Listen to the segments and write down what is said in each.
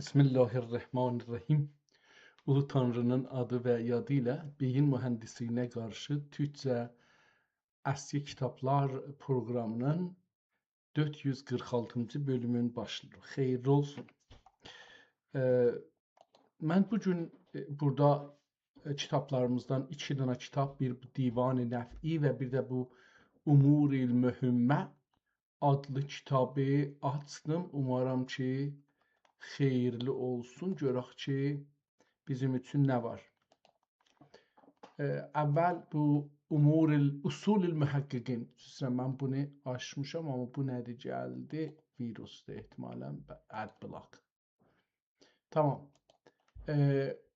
Bismillahirrahmanirrahim. Ulu Tanrı'nın adı ve yadıyla beyin mühendisliğine karşı Türkçe Asya Kitaplar programının 446. bölümün başlıyor. Hayırlı olsun. Ben bugün burada kitaplarımızdan iki tane kitap, bir Divan-ı Nef'i ve bir de bu Umur-il Mühimme adlı kitabı açtım. Umarım ki xeyirli olsun. Görək ki bizim üçün nə var? Əvvəl bu Usul-ül Mühəqqiqin. Mən bunu açmışam, amma bu nədir gəldi? Virusdur ehtimalən. Adblock. Tamam.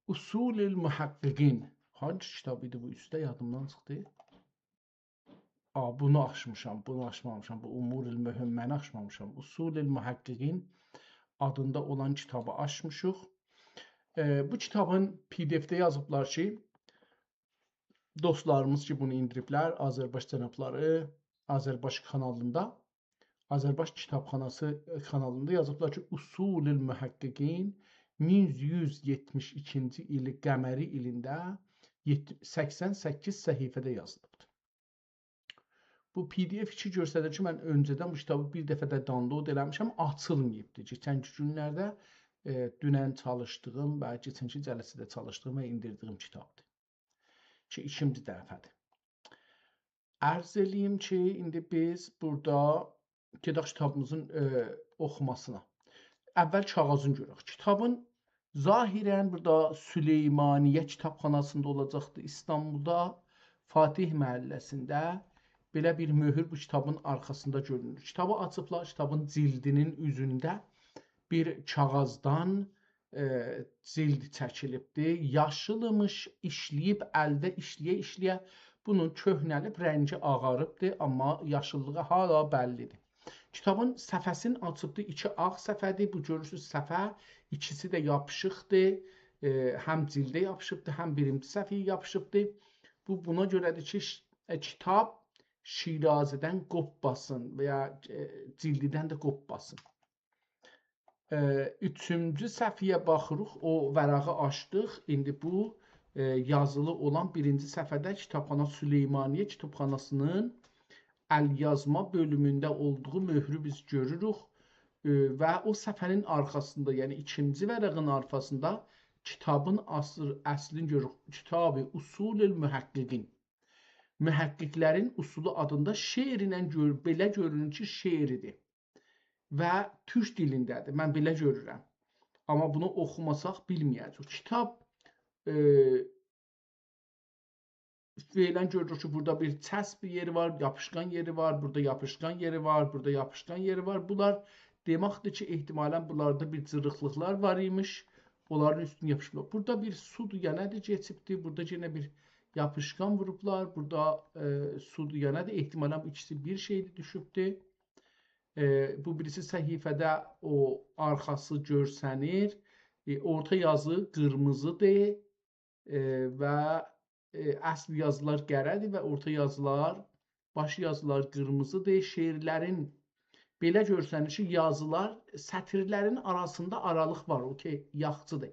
Usul-ül Mühəqqiqin. Hangi kitab idi bu? Üstə yadımdan çıxdı. Bunu açmışam, bunu açmamışam. Bu Umur-ül Mühimməni açmamışam. Usul-ül Mühəqqiqin adında olan kitabı açmışıq. Bu kitabın PDF-də yazıblar ki, dostlarımız ki bunu indiriblər, Azərbaş cənabları, Azərbaş kanalında, Azərbaş kitabxanası kanalında yazıblar ki, Usul-ül Mühəqqiqin 1172-ci ili qəməri ilində 88 səhifədə yazılıbdır. Bu PDF ki göstərir ki, mən öncədən bu kitabı bir dəfə də download eləmişəm, açılmayıbdır. Keçənki günlərdə dünən çalışdığım və keçənki cəlsədə çalışdığım və indirdiyim kitabdır. Ki, ikinci dəfədir. Ərz eləyim ki, indi biz burada gedək kitabımızın oxumasına. Əvvəl kağızını görək. Kitabın zahirən burada Süleymaniyyə kitabxanasında olacaqdır. İstanbulda Fatih məhəlləsində belə bir möhür bu kitabın arxasında görünür. Kitabı açıblar, kitabın cildinin üzündə bir kağızdan cild çəkilibdir. Yaşılmış, işləyib, əldə işləyə-işləyə bunun köhnəlib, rəngi ağarıbdır, amma yaşıllığı hala bəllidir. Kitabın səfəsini açıbdır, iki ağ səfədir. Bu görürsünüz səfə, ikisi də yapışıqdır. Həm cildə yapışıbdır, həm birinci səfiyə yapışıbdır. Bu buna görədir ki, kitab Şirazədən qopbasın və ya cildidən də qopbasın. Üçüncü səfiyə baxırıq, o vərəqi açdıq. İndi bu yazılı olan birinci səfədə Kitabxana Süleymaniyyə kitabxanasının əlyazma bölümündə olduğu möhrü biz görürük və o səfənin arxasında, yəni ikinci vərəqin arxasında kitabın əslini görürük. Kitab-ı Usul-ül Mühəqqiqin. Mühəqqiqlərin usulu adında şeirinə belə görünür ki, şeiridir və türk dilindədir. Mən belə görürəm. Amma bunu oxumasaq bilməyəcək. Kitab fiilən görürük ki, burada bir çəsb yeri var, yapışqan yeri var, burada yapışqan yeri var, burada yapışqan yeri var. Bunlar deməkdir ki, ehtimalən bunlarda bir cırıqlıqlar var imiş. Onların üstünü yapışırlar. Burada bir su düyənədir keçibdir. Burada yenə bir yapışqan vurublar. Burada su düyənədir. Ehtimalən bu ikisi bir şeydir, düşübdür. Bu birisi səhifədə o arxası görsənir. Orta yazı qırmızıdır və əsl yazılar qərədir və orta yazılar, baş yazılar qırmızıdır. Şeirlərin belə görsənir ki, yazılar, sətirlərin arasında aralıq var, o ki, yaxçıdır.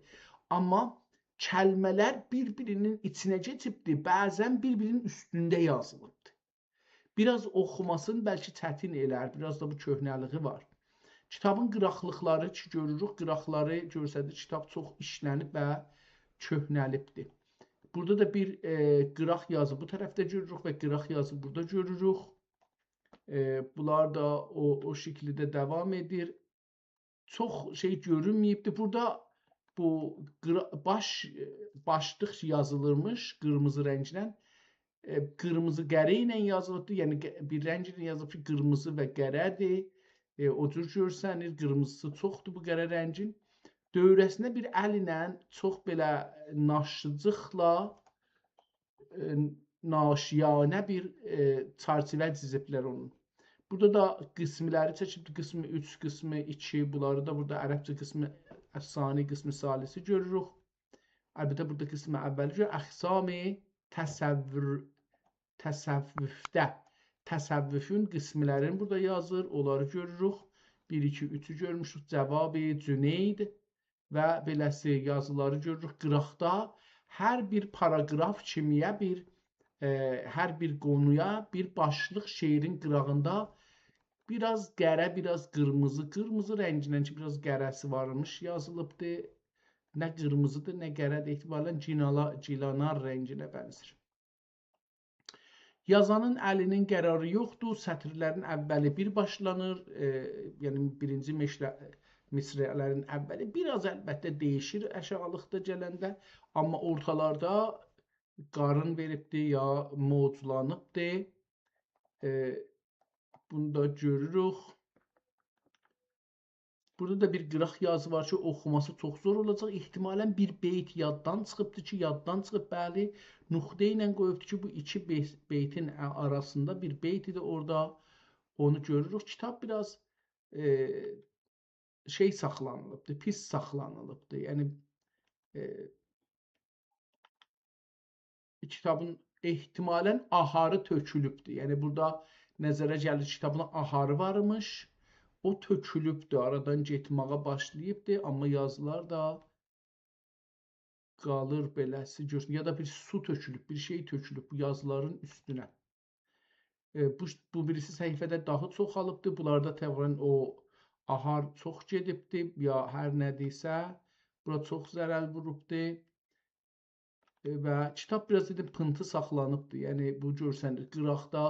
Amma kəlmələr bir-birinin içinə keçibdir, bəzən bir-birinin üstündə yazılıbdır. Biraz oxumasını bəlkə çətin elər, biraz da bu köhnəliği var. Kitabın qıraqlıqları ki, görürük, qıraqları görsədir, kitab çox işlənib və köhnəlibdir. Burada da bir qıraq yazı bu tərəfdə görürük və qıraq yazı burada görürük. Bunlar da o şəkildə davam edir. Çox şey görünməyibdir. Burada bu başlıq yazılırmış qırmızı rənglə. Qırmızı qərə ilə yazılıbdır. Yəni bir rəng ilə yazılıb ki, qırmızı və qərədir. O cür görsənir. Qırmızısı çoxdur bu qərə rəngin. Dövrəsinə bir əl ilə çox belə naşıcıqla naşiyanə bir çərçivə çiziblər onun. Burada da qismləri çəkibdir. Qismi 3, qismi 2. Bunları da burada ərəbcə qismi əfsani, qismi salisi görürük. Əlbəttə burada qismi əvvəli görürük. Əxsam-ı təsəvvüfdə. Təsəvvüfün qismlərini burada yazır. Onları görürük. 1, 2, 3-ü görmüşük. Cəvab-ı Cüneyd. və beləsi yazıları görürük. Qıraqda hər bir paraqraf kimiyə hər bir qonuya bir başlıq şeirin qırağında biraz qərə, biraz qırmızı, qırmızı rəngindən ki, biraz qərəsi varmış yazılıbdı. Nə qırmızıdır, nə qərədir, ehtimalən cilanar rənginə bənzir. Yazanın əlinin qərarı yoxdur, sətirlərin əvvəli bir başlanır, yəni birinci misrələrin əvvəli biraz əlbəttə dəyişir aşağılıqda gələndə, amma ortalarda qarın veribdir ya moclanıbdır. Bunu da görürük. Burada da bir qıraq yazı var ki, oxuması çox zor olacaq. İhtimalən bir beyt yaddan çıxıbdır ki, yaddan çıxıb, bəli, nüqtə ilə qoyubdur ki, bu iki beytin arasında bir beyt idi orada. Onu görürük. Kitab biraz şey saxlanılıbdır, pis saxlanılıbdır. Yəni kitabın ehtimalən aharı tökülübdür. Yəni burada nəzərə gəlir, kitabın aharı varmış. O tökülübdür, aradan getməyə başlayıbdır, amma yazılar da qalır beləsi görsün. Ya da bir su tökülüb, bir şey tökülüb bu yazıların üstünə. Bu birisi səhifədə daha çox alıbdır. Bunlarda təqribən o ahar çox gedibdir, ya hər nədirsə, bura çox zərər vurubdur. Və kitab biraz dedim pıntı saxlanıbdır. Yəni bu görsənir, qıraqda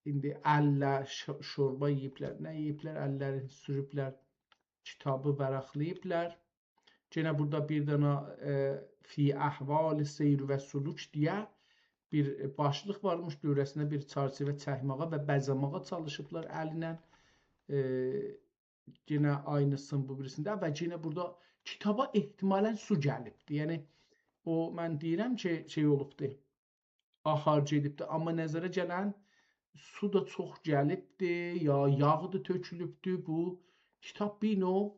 indi əllə şorba yeyiblər, nə yeyiblər, əllərini sürüblər, kitabı vərəqləyiblər. Yenə burada bir dənə fi əhval-i seyr və suluk deyə bir başlıq varmış, dövrəsində bir çərçivə çəkməyə və bəzəməyə çalışıblar əllə. Yenə aynısın bu birisində və yenə burada kitaba ehtimalən su gəlibdir. Yəni o mən deyirəm ki, şey olubdur, ahar gedibdir, amma nəzərə gələn su da çox gəlibdir, ya yağı da tökülübdür. Bu kitab bir növ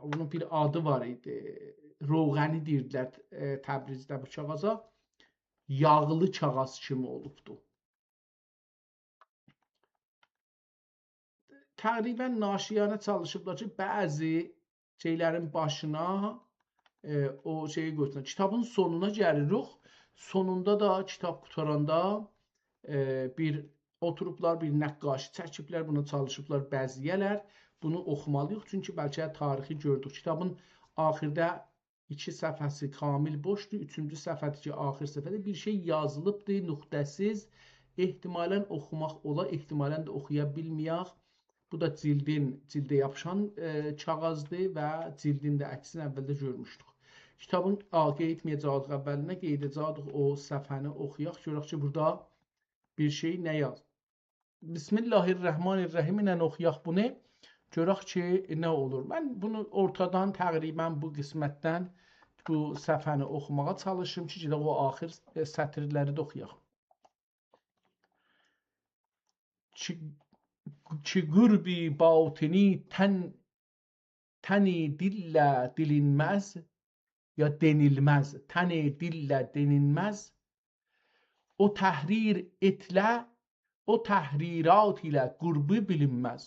onun bir adı var idi. Roğəni deyirdilər Təbrizdə bu kağaza. Yağlı kağaz kimi olubdu. Təqribən naşiyanə çalışıblar ki, bəzi şeylərin başına o şeyi qoysunlar. Kitabın sonuna gəlirik. Sonunda da kitab qutaranda bir oturublar, bir nəqqaşı çəkiblər, bunu çalışıblar bəziyələr. Bunu oxumalıyıq, çünki bəlkə tarixi gördük. Kitabın axırda 2 səhifəsi kamil boşdur, 3-cü səhifədir ki, axır səhifədə bir şey yazılıbdır, nöqtəsiz. Ehtimalən oxumaq ola, ehtimalən də oxuya bilməyək. Bu da cildə yapışan kağızdır və cildin də əksini əvvəldə görmüşdük. Kitabın qeyd etməyəcəyik əvvəlinə, qeyd edəcəyik o səhifəni oxuyaq. Görək ki, burada bir şey nə yaz? Bismillahirrahmanirrahim ilə oxuyaq bunu. Görək ki, nə olur? Mən bunu ortadan təqribən bu qismətdən bu səhifəni oxumağa çalışım ki, o axır sətirləri də oxuyaq. Ki qurbi batini təni dillə dilinməz ya denilməz, təni dillə denilməz, o təhrir etlə, o təhrirat ilə qurbi bilinməz.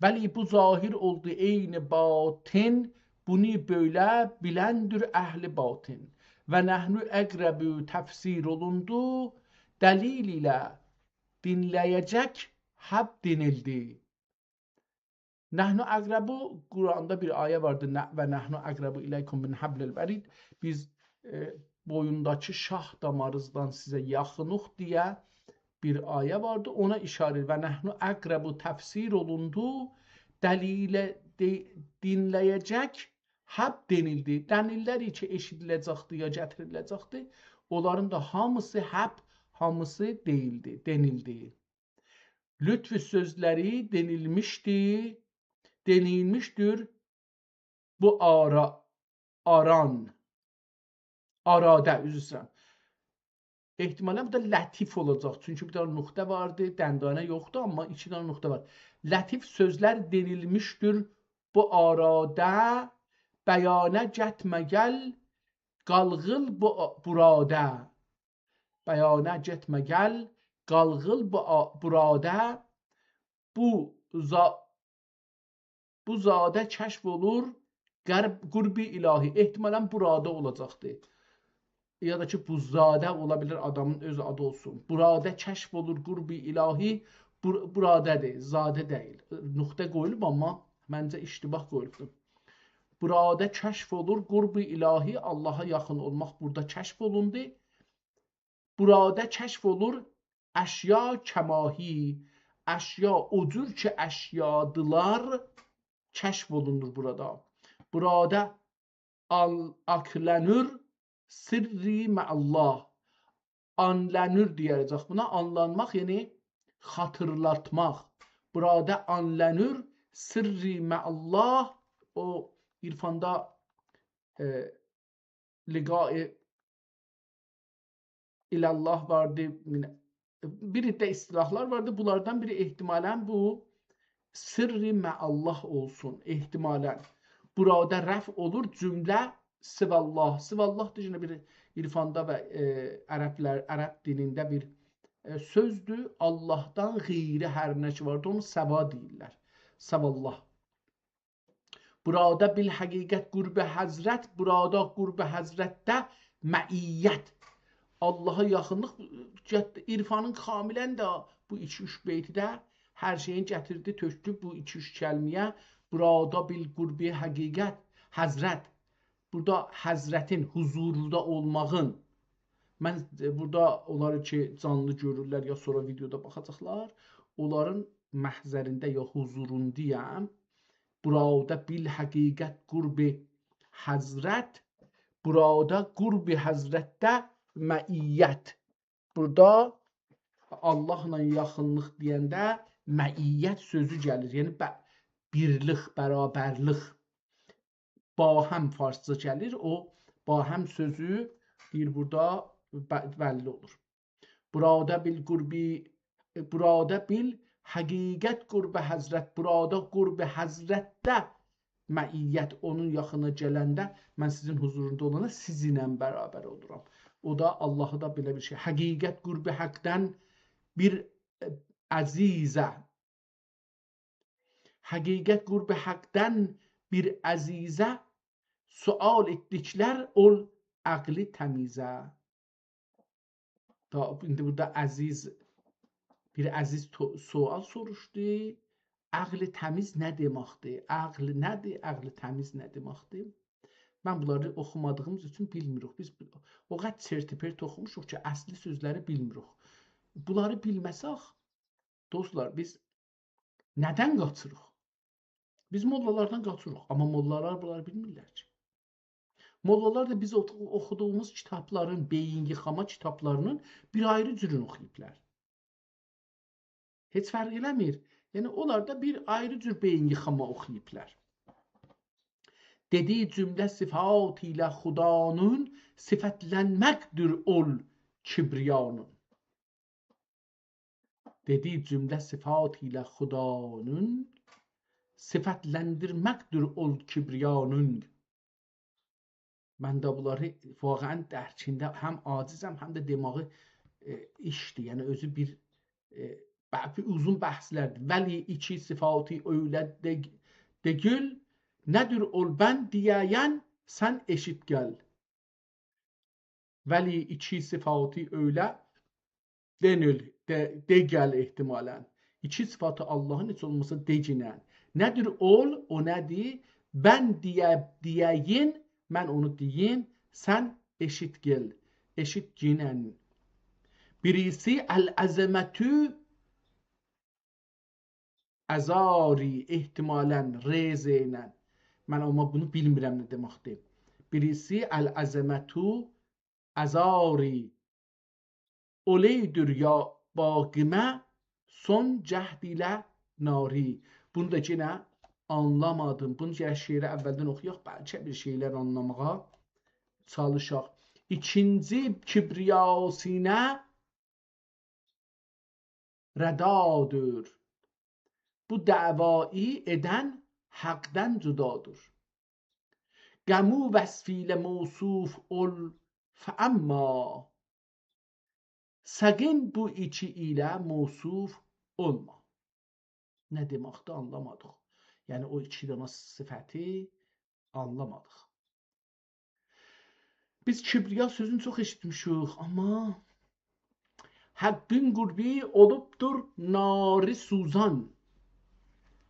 Vəli bu zahir oldu eyni batin, bunu böyle biləndir əhli batin. Və nəhnu əqrəbü təfsir olundu, dəlil ilə dinləyəcək həb denildi. Nəhnu əqrəbu, Quranda bir ayə vardı və nəhnu əqrəbu iləykum min hablil vərid. Biz boyundakı şah damarızdan sizə yaxınıq deyə bir ayə vardı, ona işarə və nəhnu əqrəbu təfsir olundu, dəlilə dinləyəcək həb denildi. Dəlilləri ki, eşidiləcəkdir ya gətiriləcəkdir, onların da hamısı həb, hamısı deyildi, denildi. Lütfü sözləri denilmişdir bu arada, üzr istəyirəm. Ehtimalən bu da lətif olacaq. Çünki bir dənə nöqtə vardı, dəndanə yoxdur, amma 2 dənə nöqtə var. Lətif sözlər denilmişdir bu arada, bəyanə getməgəl qalğıl burada. Bəyanə getməgəl qalğıl burada. Bu bu zadə kəşf olur qurbi ilahi. Ehtimalən burada olacaqdır. Ya da ki bu zadə ola bilər adamın öz adı olsun. Burada kəşf olur qurbi ilahi. Buradədir, zadə deyil. Nöqtə qoyulub amma məncə iştibah qoyulubdur. Burada kəşf olur qurbi ilahi, Allaha yaxın olmaq burada kəşf olundu. Burada kəşf olur əşya kəmahi. Əşya o cür ki əşyadılar kəşf olunur burada. Burada aklənür sirri məallah. Anlənür deyəcək buna. Anlanmaq yəni xatırlatmaq. Burada anlənür sirri məallah. O irfanda liqai ilallah vardı. Bir iddə istilahlar vardı. Bunlardan biri ehtimalən bu sirri məallah olsun. Ehtimalən. Burada rəf olur cümlə sivallah. Sivallah da bir irfanda və ərəb dilində bir sözdür. Allahdan qeyri hər nə ki vardı onu səva deyirlər. Səvallah. Burada bil həqiqət qurbi həzrət. Burada qurbi həzrətdə məiyyət. Allaha yaxınlıq irfanın kamilən də bu 2-3 beytidə hər şeyin gətirdi, tökdü bu 2-3 kəlməyə. Burada bil qurbi həqiqət həzrət. Burada həzrətin huzurunda olmağın. Mən burada onları ki canlı görürlər ya sonra videoda baxacaqlar. Onların məhzərində ya huzurundayam. Burada bil həqiqət qurbi həzrət. Burada qurbi həzrətdə məiyyət. Burada Allahla yaxınlıq deyəndə məiyyət sözü gəlir. Yəni birlik, bərabərlik. Bahəm farsça gəlir. O bahəm sözü deyir burada bəlli olur. Burada bil qurbi, burada bil həqiqət qurbi həzrət. Burada qurbi həzrətdə məiyyət. Onun yaxına gələndə mən sizin huzurunda olana sizinlə bərabər oluram. O da Allahı da belə bir şey. Həqiqət qurbi həqdən bir əzizə. Həqiqət qurbi həqdən bir əzizə sual etdiklər ol əqli təmizə. İndi burada əziz bir əziz sual soruşdu. Əqli təmiz nə deməkdir? Əqli nədir? Əqli təmiz nə deməkdir? Mən bunları oxumadığımız üçün bilmirik. Biz o qədər sertipert oxumuşuq ki, əsli sözləri bilmirik. Bunları bilməsək, dostlar, biz nədən qaçırıq? Biz mollalardan qaçırıq. Amma mollalar bunları bilmirlər ki. Mollalar da biz oxuduğumuz kitabların, beyin yıxama kitablarının bir ayrı cürünü oxuyublar. Heç fərq eləmir. Yəni, onlar da bir ayrı cür beyin yıxama oxuyublar. Dediği cümlə sifat ilə xudanın sifətlənməkdir ol kibriyanın. Dediği cümlə sifat ilə xudanın sifətləndirməkdir ol kibriyanın. Mən də bunları vaqəən dərkində həm acizəm, həm də demağı işdir. Yəni, özü bir uzun bəhslərdir. Vəli iki sifatı öylə degül, nədir ol bən deyəyən sən eşit gəl. Vəli iki sifatı öylə denil, de gəl ehtimalən. İki sifatı Allahın heç olmasa deginən. Nədir ol, o nədir? Bən deyəyin, mən onu deyin, sən eşit gəl. Eşit ginən. Birisi əl-əzəmətü əzari ehtimalən rezeynən. Mən amma bunu bilmirəm nə deməkdir. Birisi əl-əzəmətü əzari oleydir ya baqimə son cəhd ilə nari. Bunu da yenə anlamadım. Bunu yenə şeiri əvvəldən oxuyaq. Bəlkə bir şeylər anlamağa çalışaq. İkinci kibriyasinə rədadır. Bu davayı edən haqdən cüdadır. Qəmu vəsfilə mevsuf ol fəəmma səqin bu iki ilə mevsuf olma. Nə deməkdir anlamadıq. Yəni o iki dənə sifəti anlamadıq. Biz kibriya sözünü çox eşitmişik, amma Haqqın qurbi olubdur nari suzan.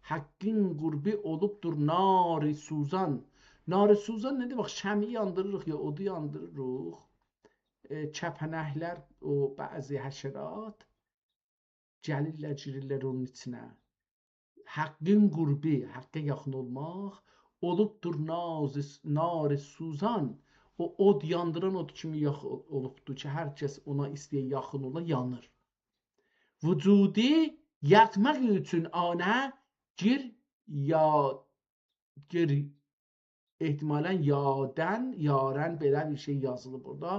Haqqın qurbi olubdur nari suzan. Nari suzan nə demək? Şəmi yandırırıq ya odu yandırırıq. Kəpənəklər, o bəzi həşərat gəlirlər, girirlər onun içinə. Haqqın qurbi, haqqa yaxın olmaq olubdur nari suzan. O od yandıran od kimi olubdur ki, hər kəs ona istəyə yaxın ola yanır. Vücudi yakmaq üçün ana gir ehtimalən yadən, yarən belə bir şey yazılıb burada.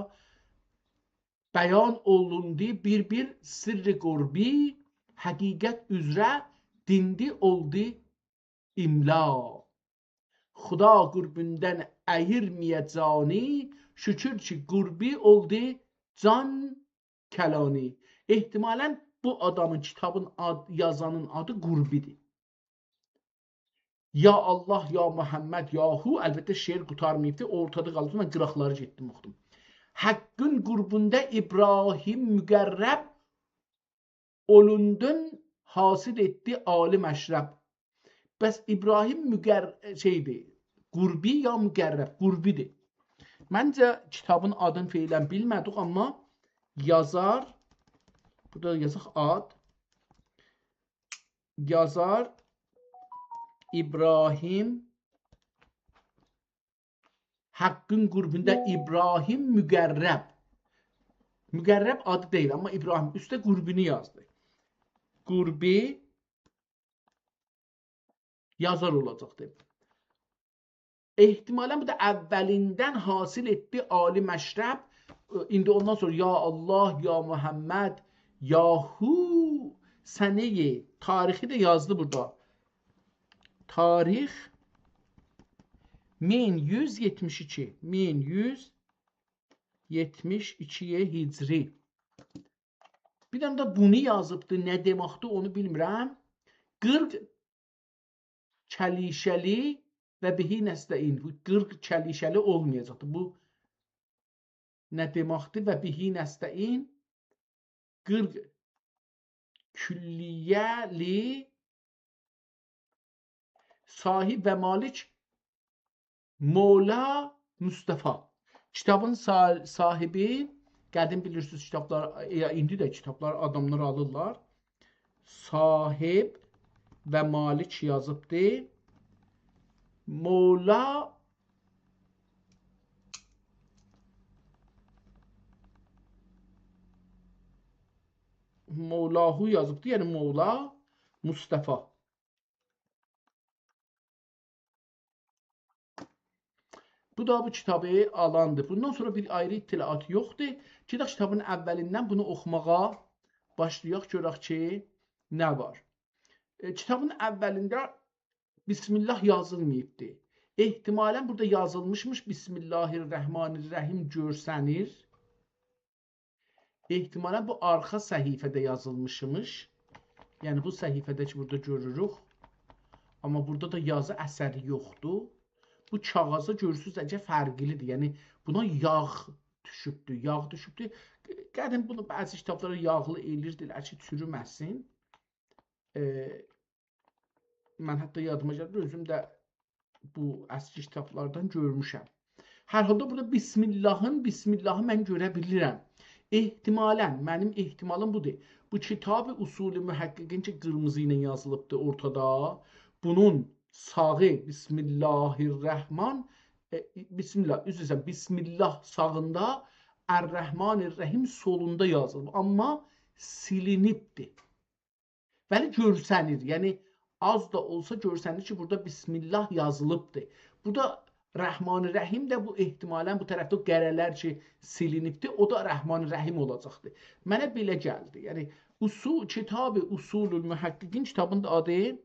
Bəyan olundu bir sirri qurbi, həqiqət üzrə dindi oldu imla. Xuda qurbündən əyirməyəcəni, şükür ki qurbi oldu can kəlani. Ehtimalən bu adamın, kitabın yazanın adı Qurbidir. Ya Allah, ya Muhammed, yahu, əlbəttə şeir qutarmayıbdır, ortada qalıb, mən qıraqları getdim, oxudum. Haqqın qurbunda İbrahim müqərrəb olundun, hasil etdi ali məşrəb. Bəs İbrahim qurbi ya müqərrəb? Qurbidir. Məncə kitabın adını feylən bilmədik, amma yazar, burada yazıq ad, yazar İbrahim, Haqqın qurbunda İbrahim müqərrəb. Müqərrəb adı deyil, amma İbrahim üstə qurbini yazdı. Qurbi yazar olacaqdır. Ehtimalən bu da əvvəlindən hasil etdi ali məşrəb. İndi ondan sonra ya Allah, ya Muhammed, yahu səneyi, tarixi də yazdı burada. Tarix 1172, 1172-yə hicri. Bir dənə də bunu yazıbdı, nə deməkdir onu bilmirəm. 40 kəlişəli və bihi nəstəin. Bu 40 kəlişəli olmayacaqdır. Bu nə deməkdir? Və bihi nəstəin 40 külliyəli sahib və malik Mola Mustafa. Kitabın sahibi, qədim bilirsiniz kitablar, indi də kitablar adamlar alırlar. Sahib və malik yazıbdır. Mevlahu yazıbdır, yəni Mevla Mustafa. Bu da bu kitabı alandır. Bundan sonra bir ayrı ittilaat yoxdur. Kitabın əvvəlindən bunu oxumağa başlayaq, görək ki, nə var. Kitabın əvvəlində Bismillah yazılmayıbdır. Ehtimalən burada yazılmışmış Bismillahirrahmanirrahim görsənir. Ehtimalən bu arxa səhifədə yazılmışmış. Yəni bu səhifədə ki, burada görürük. Amma burada da yazı əsəri yoxdur. Bu kağıza görürsünüz, əcə fərqlidir. Yəni buna yağ düşübdür, yağ düşübdür. Qədim bunu bəzi kitablara yağlı eləyirdilər ki, çürüməsin. Mən hətta yadıma gəlir, özüm də bu əski kitablardan görmüşəm. Hər halda burada Bismillahı mən görə bilirəm. Ehtimalən, mənim ehtimalım budur. Bu kitab-ı usulü mühəqqiqin ki, qırmızı ilə yazılıbdır ortada. Bunun sağı Bismillahirrahman, Bismillah sağında, Ər-Rəhmanir-Rəhim solunda yazılıb. Amma silinibdir. Bəli, görsənir. Yəni, az da olsa görsənir ki, burada Bismillah yazılıbdır. Burada Rəhmanir-Rəhim də bu ehtimalən bu tərəfdə qərələr ki, silinibdir. O da Rəhmanir-Rəhim olacaqdır. Mənə belə gəldi. Yəni, kitab-ı usulül mühəqqiqin kitabın da adı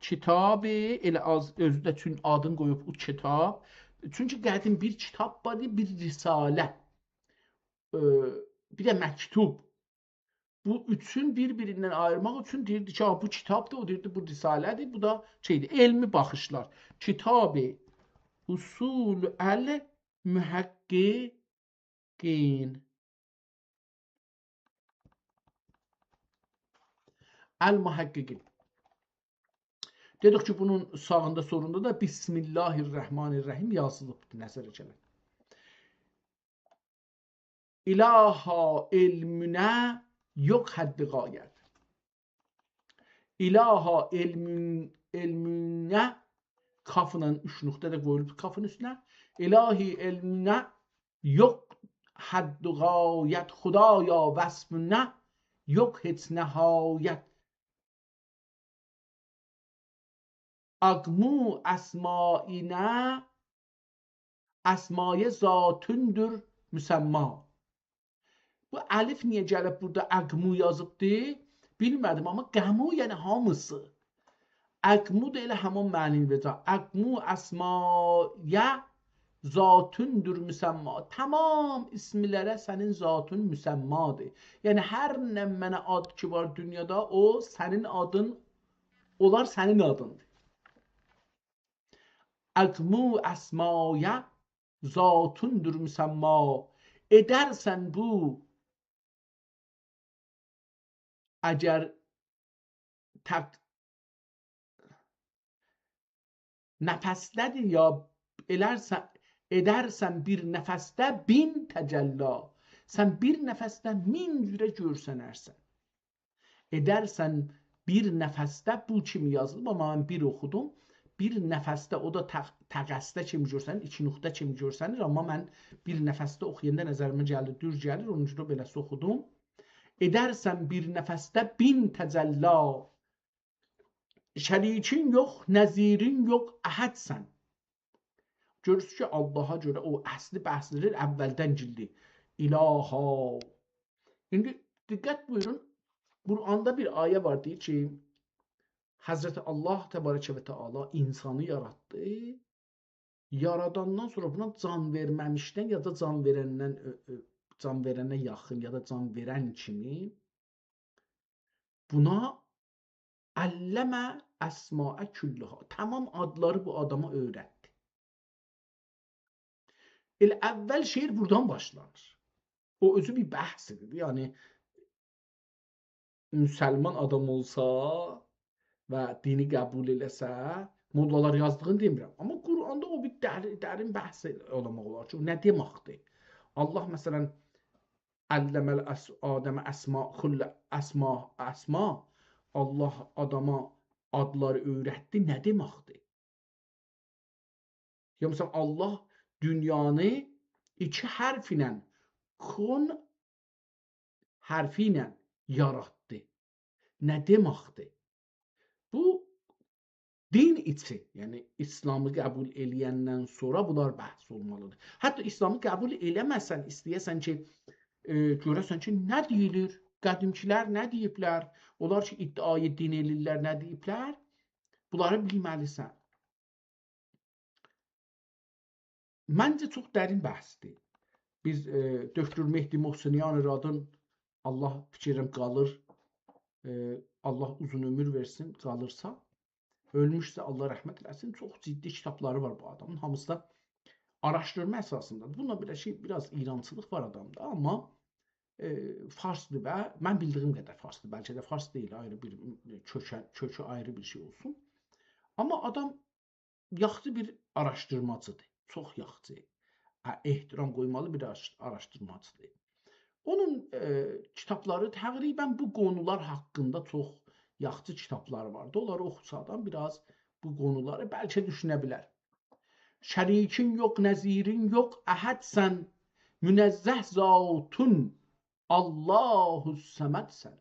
kitabı, elə özü də üçün adını qoyub o kitab. Çünki qədim bir kitab var, bir risalə, bir də məktub. bu üçün bir-birindən ayırmaq üçün deyirdi ki, bu kitabdır, o deyirdi bu risalədir, bu da şeydir, elmi baxışlar. Kitab-ı Usul el-Muhaqqiqin. El-Muhaqqiqin. Dedik ki, bunun sağında solunda da Bismillahirrahmanirrahim yazılıbdır, nəzərə gəlin. İlaha elmünə yox həddi qayət. İlaha elmünə kafının 3 nöqtə də qoyulub kafın üstünə. İlahi elmünə yox həddi qayət. Xudaya vəsbünə yox heç nəhayət. Aqmu əsmainə əsmaya zatündür müsəmma. Bu əlif niyə gəlib burada əqmu yazıbdır? Bilmədim, amma qəmu yəni hamısı. Əqmu da elə həmin mənini verir. Əqmu əsmaya zatündür müsəmma. Tamam ismilərə sənin zatün müsəmmadır. Yəni hər nə mənə ad ki var dünyada, o sənin adın, onlar sənin adındır. Əqmu əsmaya zatündür müsəmma. Edərsən bu əgər nəfəsdədir ya edərsən bir nəfəsdə bin təcəllə. Sən bir nəfəsdə min cürə görsənərsən. Edərsən bir nəfəsdə bu kimi yazılıb, amma mən bir oxudum. Bir nəfəsdə, o da təqəsdə kimi görsənir, 2 nöqtə kimi görsənir, amma mən bir nəfəsdə oxuyanda nəzərimə gəlir, düz gəlir, onun üçün beləsi oxudum. Edərsən bir nəfəsdə bin təcəllə. Şərikin yox, nəzirin yox, əhədsən. Görürsünüz ki, Allaha görə o əsli bəhslidir, əvvəldən cildi. İlaha. İndi diqqət buyurun, Quranda bir ayə var, deyir ki, Həzrəti Allah təbarəkə və təala insanı yaratdı. Yaradandan sonra buna can verməmişdən ya da can verənə yaxın ya da can verən kimi buna əlləmə əsmaə küllüha. Tamam adları bu adama öyrətdi. Elə əvvəl şeir buradan başlanır. O özü bir bəhsidir. Yəni müsəlman adam olsa və dini qəbul eləsə, mollalar yazdığını demirəm. Amma Quranda o bir dərin bəhs olamaq olar ki, o nə deməkdir? Allah məsələn əlləməl Adəmə əsma Allah adama adları öyrətdi, nə deməkdir? Ya məsələn Allah dünyanı 2 hərf ilə kun hərfi ilə yaratdı. Nə deməkdir? Bu din içi, yəni İslamı qəbul eləyəndən sonra bunlar bəhs olmalıdır. Hətta İslamı qəbul eləməsən, istəyəsən ki, görəsən ki, nə deyilir? Qədimkilər nə deyiblər? Onlar ki, iddiayı din eləyirlər, nə deyiblər? Bunları bilməlisən. Məncə çox dərin bəhsdir. Biz Döktür Mehdi Mohseniyan Radın Allah fikirəm qalır, Allah uzun ömür versin, qalırsa, ölmüşsə Allah rəhmət eləsin, çox ciddi kitabları var bu adamın. Hamısı da araşdırma əsasındadır. Bununla belə şey, biraz İrançılıq var adamda, amma farsdır və mən bildiyim qədər farsdır. Bəlkə də fars deyil, ayrı bir kökü ayrı bir şey olsun. Amma adam yaxşı bir araşdırmacıdır. Çox yaxşı. Ehtiram qoymalı bir araşdırmacıdır. Onun kitabları təqribən bu qonular haqqında çox yaxşı kitablar vardı. Onları oxusadan biraz bu qonuları bəlkə düşünə bilər. Şərikin yox, nəzirin yox, əhədsən, münəzzəh zatun, Allahu səmədsən.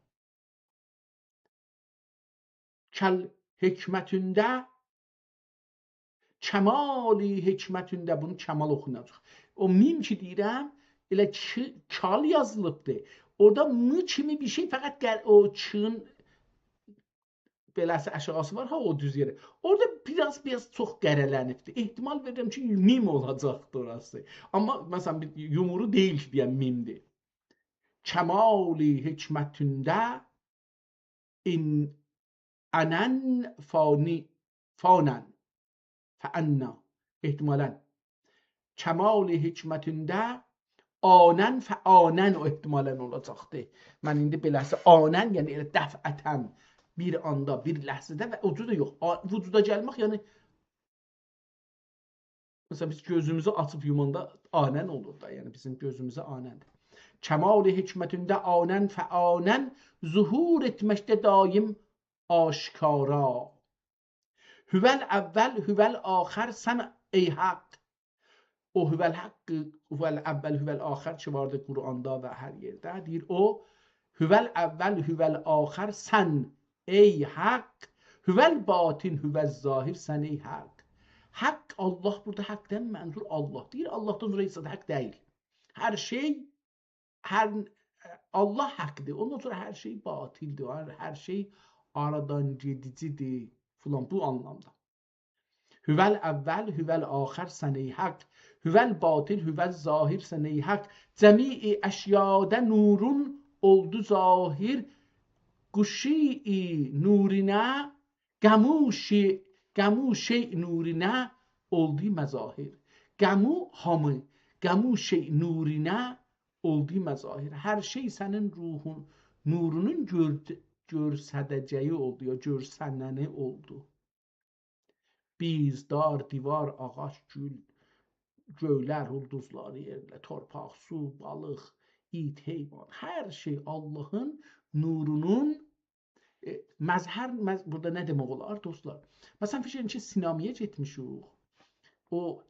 Kəl hikmətündə, kəmali hikmətündə, bunu kəmal oxunacaq. O mim ki deyirəm, elə kal yazılıbdır. Orada mı kimi bir şey, fəqət o çığın beləsi əşğası var, ha o düz yeri. Orada biraz çox qərələnibdir. Ehtimal verirəm ki, mim olacaqdır orası. Amma məsələn, yumuru deyil ki, deyəm mimdir. kemali hikmetinde in anen fanen feanna ihtimalen kemali hikmetinde anen feanen o ihtimalen olacaqdır. Mən indi beləsə anen, yəni elə dəfətən bir anda, bir ləhzədə və ucu da yox. Vücuda gəlmək, yəni mesela biz gözümüzü açıp yumanda anen olur da, yəni bizim gözümüzə anendir. Kemali hikmetinde anen feanen zuhur etməkdə daim aşkara. Hüvel evvel hüvel axir sən ey haqq. O hüvel haqqı, hüvel evvel hüvel axir ki vardı Quranda və hər yerdə. Deyir o hüvel evvel hüvel axir sən ey haqq. Hüvel batin hüvel zahir sən ey haqq. Haqq Allah, burada haqqdan mənzur Allah. Deyir Allahdan sonra heç haqq deyil. Hər şey, Allah haqqdır. Ondan sonra hər şey batildir. Hər şey aradan gedicidir filan, bu anlamda. Hüvel evvel hüvel axir sən ey haqq. Hüvel batil hüvel zahir sən ey haqq. Cəmi əşyada nurun oldu zahir. Quşi nurinə qəmu şey nurinə oldu məzahir. Qəmu hamı, qəmu şey nurinə oldu məzahir. Hər şey sənin ruhun, nurunun görsədəcəyi oldu, ya görsənəni oldu. Biz, dar, divar, ağac, gül, göylər, ulduzlar, yerlə, torpaq, su, balıq, it, heyvan, hər şey Allahın nurunun məzhər, burada nə demək olar dostlar? Məsələn, fikrin ki, sinemaya getmişik. O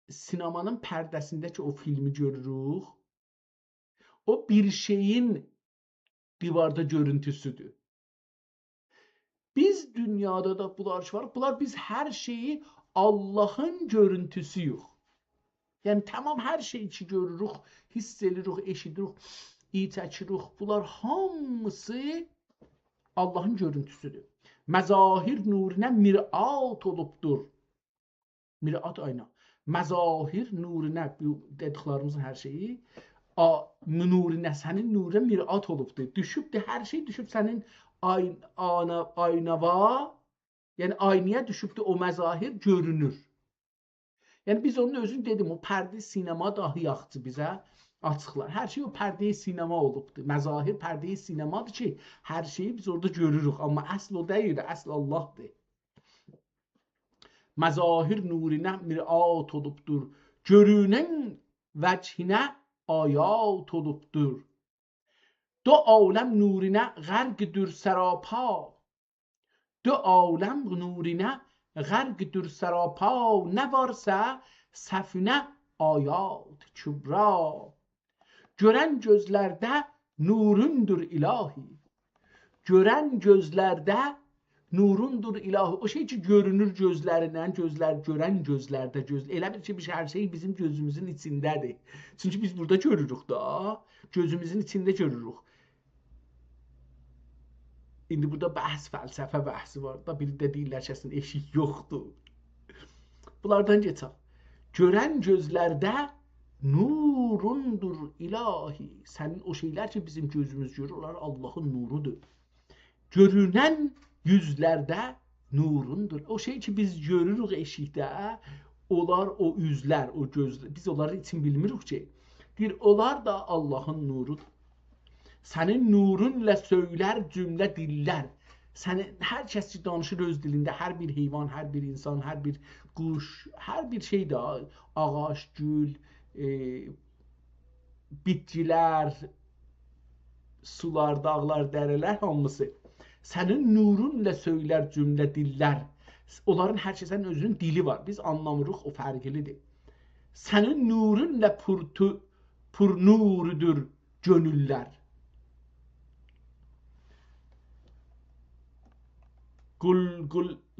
sinemanın pərdəsindəki o filmi görürük. O bir şeyin divarda görüntüsüdür. Biz dünyada da bunlar var. Bunlar biz hər şeyi Allah'ın görüntüsüyük. Yəni tamam hər şeyi ki görürük, hiss edirik, eşidirik, iyi çəkirik. Bunlar hamısı Allah'ın görüntüsüdür. Məzahir nurinə mirat olubdur. Mirat ayna. Məzahir nurinə, dediklərimizin hər şeyi nurinə, sənin nurinə mirat olubdur. Düşübdür, hər şey düşüb sənin aynava, yəni aynaya düşübdür, o məzahir görünür. Yəni biz onun özünü dedim, o pərdə sinema dahi yaxçı bizə açıqlar. Hər şey o pərdə sinema olubdur. Məzahir pərdə sinemadır ki, hər şeyi biz orada görürük. Amma əsl o deyil, əsl Allahdır. Məzahir nurinə mirat olubdur. Görünən vəcinə ayat olubdur. Do aləm nurinə qərqdir sərapa. Do aləm nurinə qərqdir sərapa. Nə varsa səfinə ayat kübra. Görən gözlərdə nurundur ilahi. Görən gözlərdə nurundur ilahi. O şey ki görünür gözlərindən, gözlər görən gözlərdə, elə bir şey, hər şey bizim gözümüzün içindədir. Çünki biz burada görürük da, gözümüzün içində görürük. İndi burada bəhs, fəlsəfə bəhsi var da, biri də deyirlər ki, əslində eşik yoxdur. Bunlardan geçək. Görən gözlərdə nurundur ilahi. Sənin o şeylər ki bizim gözümüz görür, onlar Allah'ın nurudur. Görünən yüzlərdə nurundur. O şey ki biz görürük eşikdə, onlar o üzlər, o gözlər. Biz onları için bilmirik ki. Deyir, onlar da Allah'ın nurudur. Sənin nurunla söylər cümlə dillər. Sənin hər kəs ki danışır öz dilində, hər bir heyvan, hər bir insan, hər bir quş, hər bir şey də, ağac, gül, bitkilər, sular, dağlar, dərələr hamısı. Sənin nurunla söylər cümlə dillər. Onların hər kəsənin özünün dili var. Biz anlamırıq, o fərqlidir. Sənin nurunla pur nurudur gönüllər.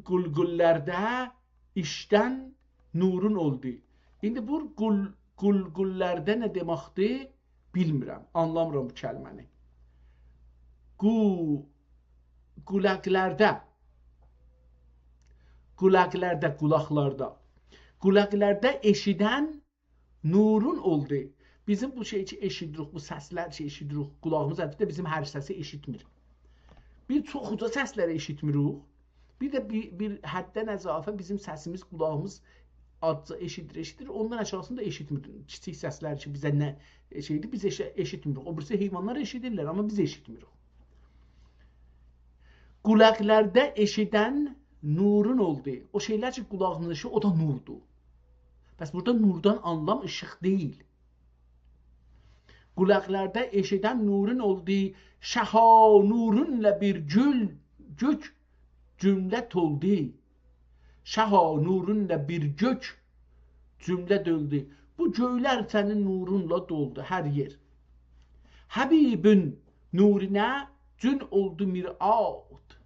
Qulqullərdə işdən nurun oldu. İndi bu qulqullərdə nə deməkdir? Bilmirəm, anlamıram bu kəlməni. Qulaqlarda, qulaqlarda eşidən nurun oldu. Bizim bu şeyi eşidirik, bu səslər eşidirik. Qulağımız əlbəttə bizim hər səsi eşitmir. Bir çox uca səsləri eşitmirik. Bir də bir həddən əzafə bizim səsimiz, qulağımız azca eşidir. Ondan aşağısında eşitmir. Kiçik səslər ki, bizə nə şeydir, biz eşitmirik. O birisi heyvanlar eşidirlər, amma biz eşitmirik. Qulaqlarda eşidən nurun oldu. O şeylər ki, qulağımızda eşidir, o da nurdur. Bəs burada nurdan anlam ışıq deyil. Qulaqlarda eşidən nurun oldu. Şəha nurunla bir gök cümlət oldu. Şəha nurunla bir gök cümlət oldu. Bu göylər sənin nurunla doldu hər yer. Habibin nuruna cün oldu mirat.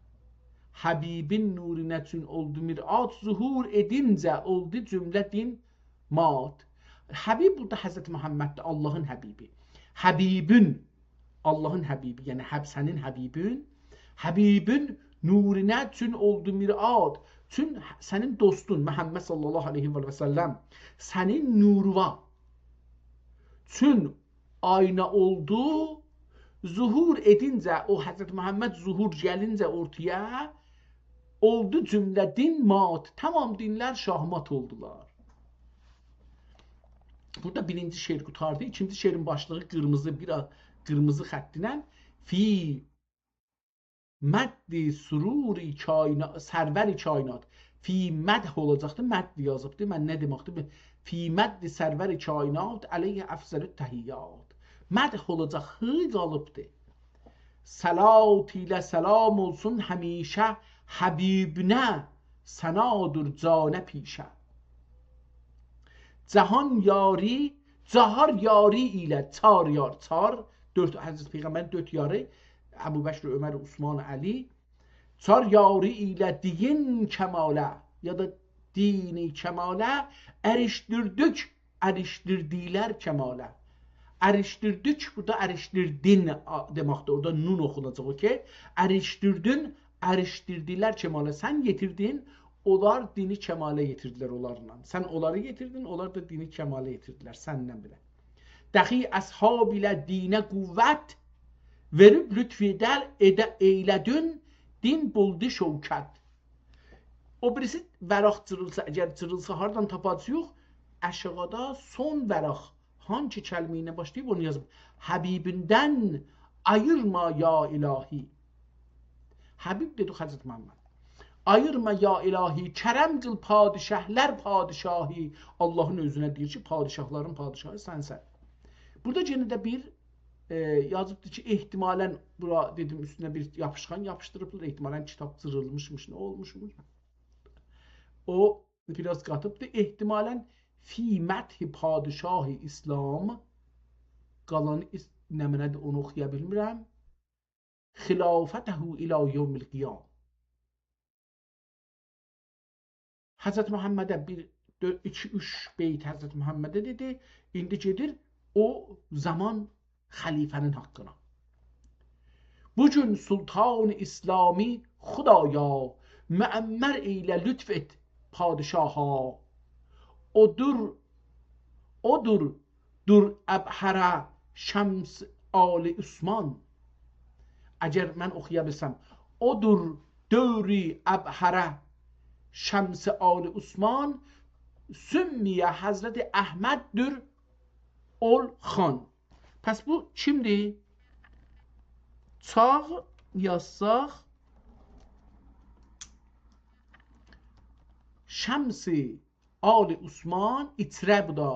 Habibin nuruna cün oldu mirat. Zuhur edincə oldu cümlətin mat. Habib burada Hazreti Muhammed'dir, Allah'ın Habibi. Habibin, Allah'ın Habibi, yani senin Habibin. Habibin nuruna cün oldu mirat. Çün senin dostun Muhammed sallallahu aleyhi ve sellem senin nuruva çün ayna oldu, zuhur edince o Hazreti Muhammed zuhur gelince ortaya oldu cümle din mat. Tamam dinler şahmat oldular. Burada birinci şeir kurtardı. İkinci şeirin başlığı kırmızı, biraz kırmızı xəttinə fi Məddi sururi kainat, sərvəri kainat. Fi mədh olacaqdı, mədd yazıbdı. Mən nə deməkdir? Fi məddi sərvəri kainat, əleyhə əfzəlü təhiyyat. Mədh olacaq, qalıbdı. Salat ilə salam olsun həmişə, Həbibinə sənadır canə pişə. Cahan yari, cahar yari ilə çar yar, çar, Həzrət Peyğəmbərin 4 yarı, Əbu Bəkr, Ömər, Osman, Əli, çar yari ilə din kəmalə ya da dini kəmalə ərişdirdik, ərişdirdilər kəmalə. Ərişdirdik, burada ərişdirdin deməkdir, orada nun oxunacaq o ki, ərişdirdin, ərişdirdilər kəmalə. Sən yetirdin, onlar dini kəmalə yetirdilər onlarla. Sən onları yetirdin, onlar da dini kəmalə yetirdilər səndən bilə. Dəxi əshab ilə dinə qüvvət verib lütfedər eylədün din buldu şövkət. O birisi vəraq cırılsa, əgər cırılsa hardan tapacaq? Aşağıda son vəraq hangi kəlmə ilə başlayıb onu yazıb. Həbibindən ayırma ya ilahi. Həbib dedi Hazreti Muhammed. Ayırma ya ilahi, kərəm qıl padişahlar padişahı. Allahın özünə deyir ki, padişahların padişahı sənsən. Burada yenə də bir yazıbdır ki, ehtimalən bura dedim üstünə bir yapışqan yapışdırıblar, ehtimalən kitab cırılmışmış, nə olmuşmuş. O biraz qatıbdır, ehtimalən fi məthi padişahı İslam, qalanı nəminədir onu oxuya bilmirəm, xilafətəhu ilə yevmil qiyam. Həzrət Muhammedə bir 2-3 beyt Həzrət Muhammedə dedi, indi gedir o zaman xəlifənin haqqına. Bugün sultan-ı İslami Xudaya müəmmər eylə lütf et padişaha. Odur əbhərə şəms ali Osman. Əgər mən oxuya bilsəm, odur dövri əbhərə şəms ali Osman, sümmiyə Həzrəti Əhməddür ol xan. Pəs bu kimdir? Çağ yazsaq Şəms-i Ali Osman itirə bu da.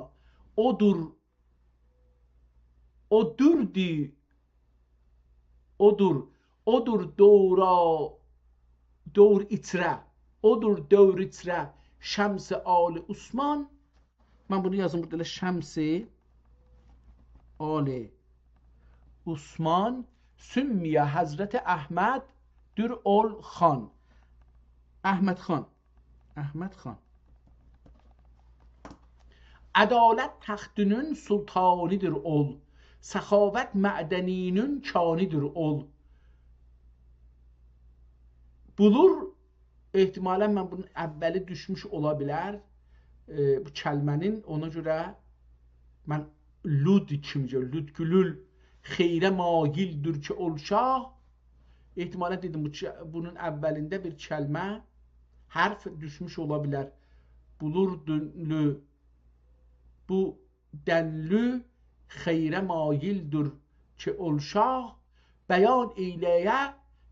Odur dövr itirə. Odur dövr itirə Şəms-i Ali Osman. Mən bunu yazım burada, Şəms-i Ali Osman sümmiyə Həzrəti Əhməd dür ol xan. Əhməd xan. Əhməd xan. Ədalət təxtinin sultanidir ol. Səxavət mədəninin kanidir ol. Bulur, ehtimalən mən bunun əvvəli düşmüş ola bilər bu kəlmənin, ona görə mən lud kimcə, lüdgülül xeyrə maildir ki ol şah. Ehtimalən dedim bunun əvvəlində bir kəlmə, hərf düşmüş ola bilər. Bulur dünlü, bu dənlü xeyrə maildir ki ol şah. Bəyan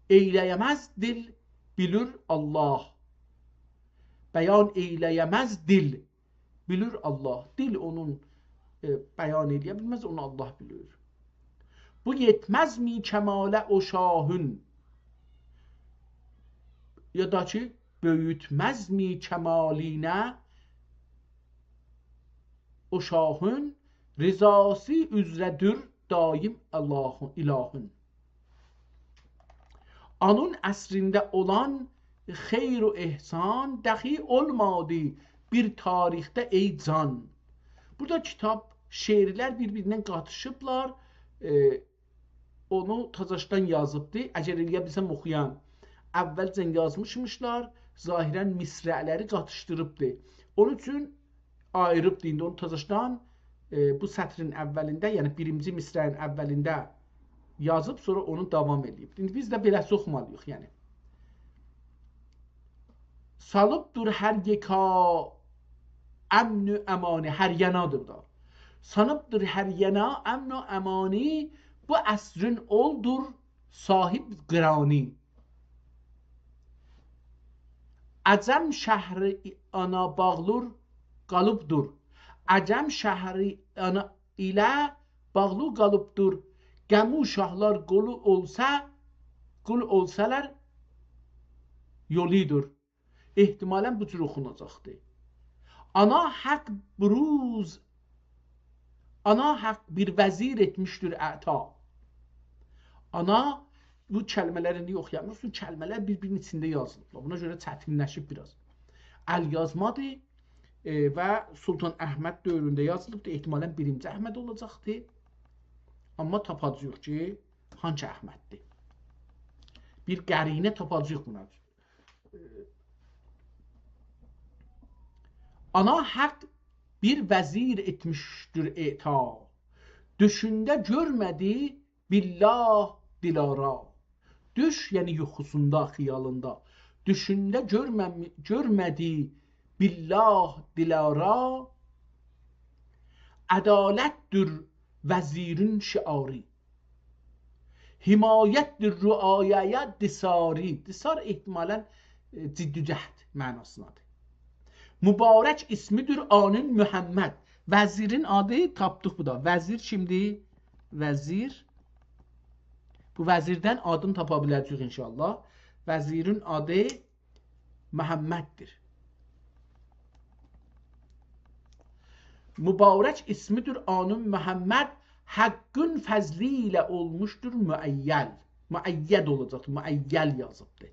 eyləyəməz dil bilir Allah. Bəyan eyləyəməz dil bilir Allah. Dil onun bəyan eləyə bilməz, onu Allah bilir. Bu yetməz mi kəmalə o şahın? Ya da ki, böyütməz mi kəmalinə o şahın? Rizası üzrədir daim ilahın. Onun əsrində olan xeyr و ehsan dəxi olmadı bir tarixdə ey can. Burada kitab, şeirlər bir-birindən qatışıblar. Onu tazaşdan yazıbdı. Əgər eləyə bilsəm oxuyan. Əvvəlcən yazmışmışlar. Zahirən misrələri qatışdırıbdı. Onun üçün ayırıbdı. İndi onu tazaşdan bu sətrin əvvəlində, yəni birinci misrənin əvvəlində yazıb, sonra onu davam edib. İndi biz də belə oxumalıyıq, yəni. Salıbdır hər yeka əmn-ü əmani, hər yanadır da. Sanıbdır hər yana əmn-ü əmani, bu əsrin oldur sahib qirani. Əcəm şəhri ana bağlur qalıbdır. Əcəm şəhri ana ilə bağlı qalıbdır. Qəmu şahlar qulu olsalar yolidir. Ehtimalən bu cür oxunacaqdır. Ana haqq bir vəzir etmişdir əta. Ana, bu kəlmələri niyə oxuyamıyorsun? Kəlmələr bir-birinin içində yazılıb. Buna görə çətinləşib biraz. Əl yazmadır və Sultan Əhməd dövründə yazılıbdır. Ehtimalən birinci Əhməd olacaqdır. Amma tapacağıq ki, hangi Əhməddir? Bir qərinə tapacağıq buna. Ana haqq bir vəzir etmişdir eta. Düşündə görmədi billah dilara. Düş, yəni yuxusunda, xiyalında. Düşündə görmədi billah dilara. Ədalətdir vəzirin şiarı. Himayətdir rüayəyə disari. Disar ehtimalən ciddi cəhd mənasındadır. Mübarək ismidir anın Muhammed. Vəzirin adı tapdıq bu da. Vəzir şimdi, vəzir. Bu vəzirdən adını tapa biləcəyik inşallah. Vəzirin adı Muhammeddir. Mübarək ismidir anın Muhammed, haqqın fəzli ilə olmuşdur müəyyəl. Müəyyəd olacaq, müəyyəl yazıbdır.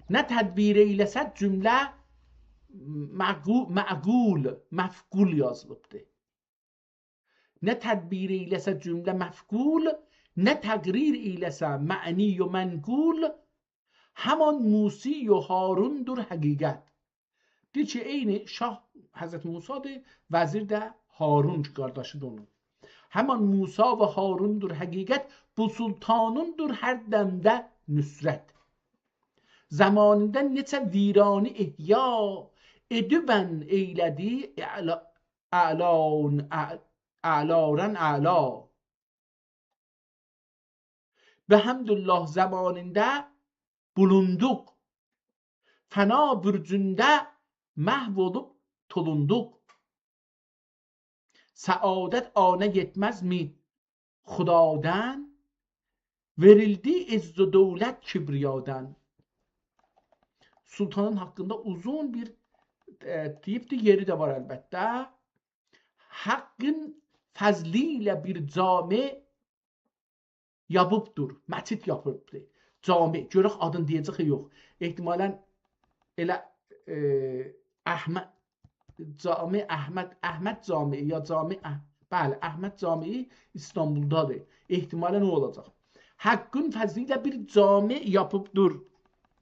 Nə tədbir eyləsə cümlə məqul, məfqul yazılıbdır. Nə tədbir eyləsə cümlə məfqul, nə təqrir eyləsə məni və mənqul, həman Musi və Harundur həqiqət. Deyir ki, eyni Şah Həzrət Musadır, vəzir də Harun qardaşıdır onun. Həman Musa və Harundur həqiqət, bu sultanundur hər dəmdə nüsrət. Zamanında neçə virani ihya edübən eylədi əlaran əla. Bəhəmdülillah zamanında bulunduq, fəna bürcündə məhv olub tulunduq. Səadət anə yetməz mi xudadan, verildi izz-i dövlət kibriyadan. Sultanın haqqında uzun bir deyibdir, yeri də var əlbəttə. Haqqın fəzli ilə bir cami yapıbdır, məçid yapıbdır. Cami, görək adını deyəcək yox. Ehtimalən elə Əhməd Cami ya Cami, bəli, Əhməd Cami İstanbuldadır. Ehtimalən o olacaq. Haqqın fəzli ilə bir cami yapıbdır.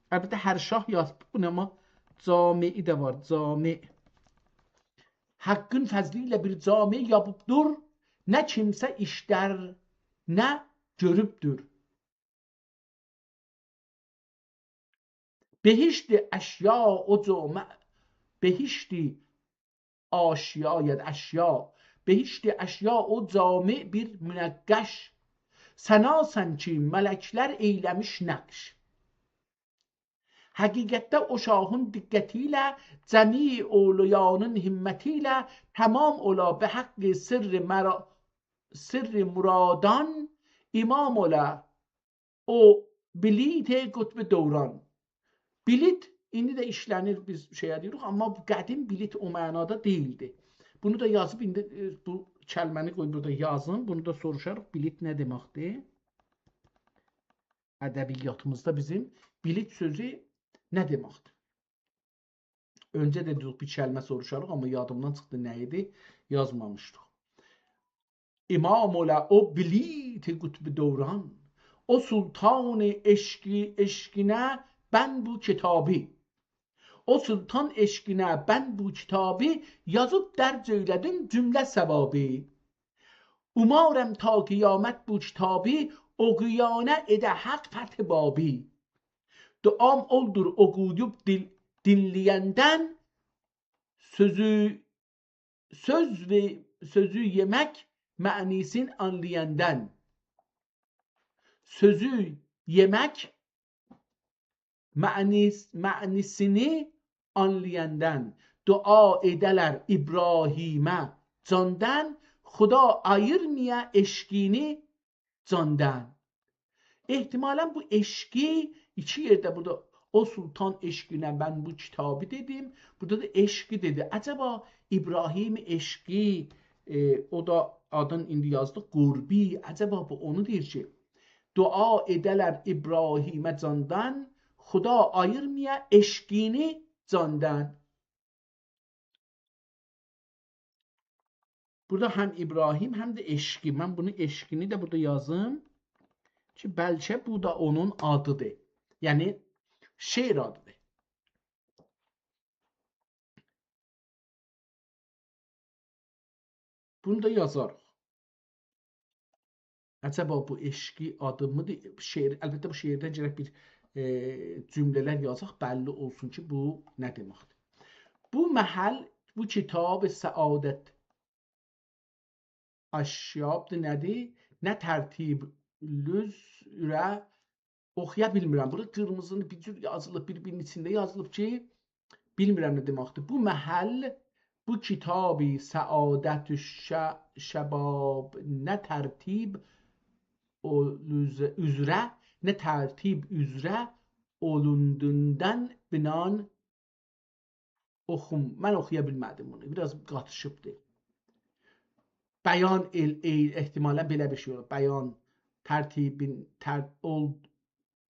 Əlbəttə hər şah yazıb bunu, amma cami də var, cami. Hakkın fəzliyle bir cami yapıbdır, ne kimse işler, ne görübdür. Behişti eşya o cami, behişti aşya ya eşya, behişti eşya o cami bir münəqqəş, sənasən ki, mələklər eyləmiş nəqş. Həqiqətdə o şahın diqqəti ilə, cəmi ovliyanın himməti ilə tamam ola be haqqı sirri muradan, imam ola o bilit qutb dövran. Bilit indi də işlənir, biz şey edirik, amma bu qədim bilit o mənada deyildi. Bunu da yazıb, indi bu kəlməni qoy burada yazın, bunu da soruşarıq, bilit nə deməkdir? Ədəbiyyatımızda bizim bilit sözü nə deməkdir? Öncə də dedik bir kəlmə soruşarıq, amma yadımdan çıxdı nə idi, yazmamışdıq. İmam ola o bilit qutb dövran, o sultan eşqinə ben bu kitabı, o sultan eşkine ben bu kitabı yazıp derc eyledim cümle sevabı. Umarım ta kıyamet bu kitabı okuyana ede hak fetibabı. Duam oldur okuyup dinleyenden sözü yemek manisin anlayenden. Sözü yemek ma'nisini anlayandan. Dua edeler İbrahim'e candan, Xuda ayırmaya eşkini candan. İhtimalen bu eşki iki yerde, burada o sultan eşkine ben bu kitabı dedim, burada da eşki dedi. Acaba İbrahim eşki, o da adın indi yazdık qurbi, acaba bu onu deyir ki, dua edeler İbrahim'e candan, Xuda ayırmaya eşkini candan. Burada hem İbrahim hem de eşki. Ben bunu eşkini de burada yazım ki belki bu da onun adıdır. Yani şeir adıdır. Bunu da yazarıq. Acaba bu eşki adı mıdır? Şeir, əlbəttə bu şeirdən gələk bir cümlələr yazaq, bəlli olsun ki, bu nə deməkdir. Bu məhəl, bu kitab səadət aşyabdır, nədir? Nə tərtiblüzrə oxuya bilmirəm. Burada qırmızını bir cür yazılıb, bir-birinin içində yazılıb ki, bilmirəm nə deməkdir. Bu məhəl, bu kitab-ı səadət şəbab nə tərtib üzrə, nə tərtib üzrə olunduğundan binan oxum. Mən oxuya bilmədim bunu. Biraz qatışıbdır. Bəyan ehtimalən belə bir şey olur. Bəyan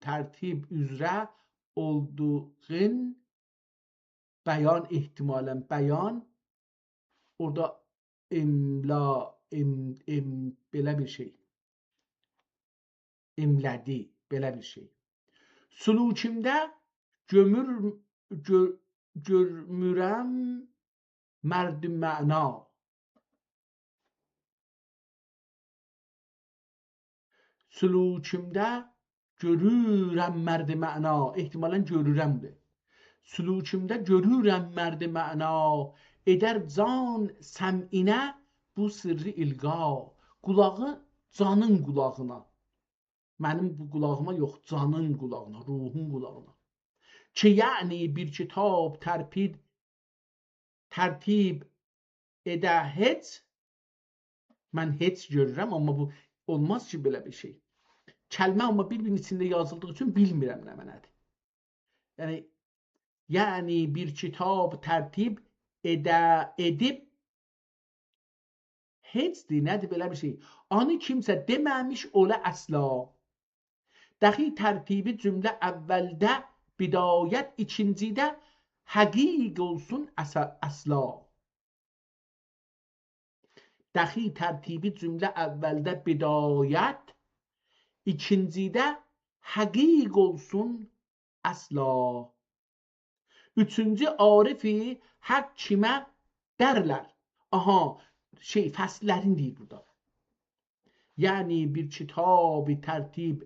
tərtib üzrə olduğun, bəyan ehtimalən bəyan, orada imla, belə bir şey. İmlədi, belə bir şey. Sulukimdə görmürəm mərd məna. Sulukimdə görürəm mərd məna. Ehtimalən görürəmdir. Sulukimdə görürəm mərd məna. Edər can səminə bu sirri ilqa. Qulağı canın qulağına. Mənim bu qulağıma yox, canın qulağına, ruhun qulağına. Ki yəni bir kitab tərtib edə heç, mən heç görürəm, amma bu olmaz ki, belə bir şey. Kəlmə amma bir-birinin içində yazıldığı üçün bilmirəm nə mənədir. Yəni bir kitab tərtib edib heçdir, nədir belə bir şey. Anı kimsə deməmiş ola əsla. Dahi tərtibi cümlə əvvəldə bidayət, ikincidə həqiq olsun əsla. Dahi tərtibi cümlə əvvəldə bidayət, ikincidə həqiq olsun əsla. Üçüncü arifi hək kimə dərlər. Aha, fəsllərin deyir burada. Yəni bir kitabı tərtib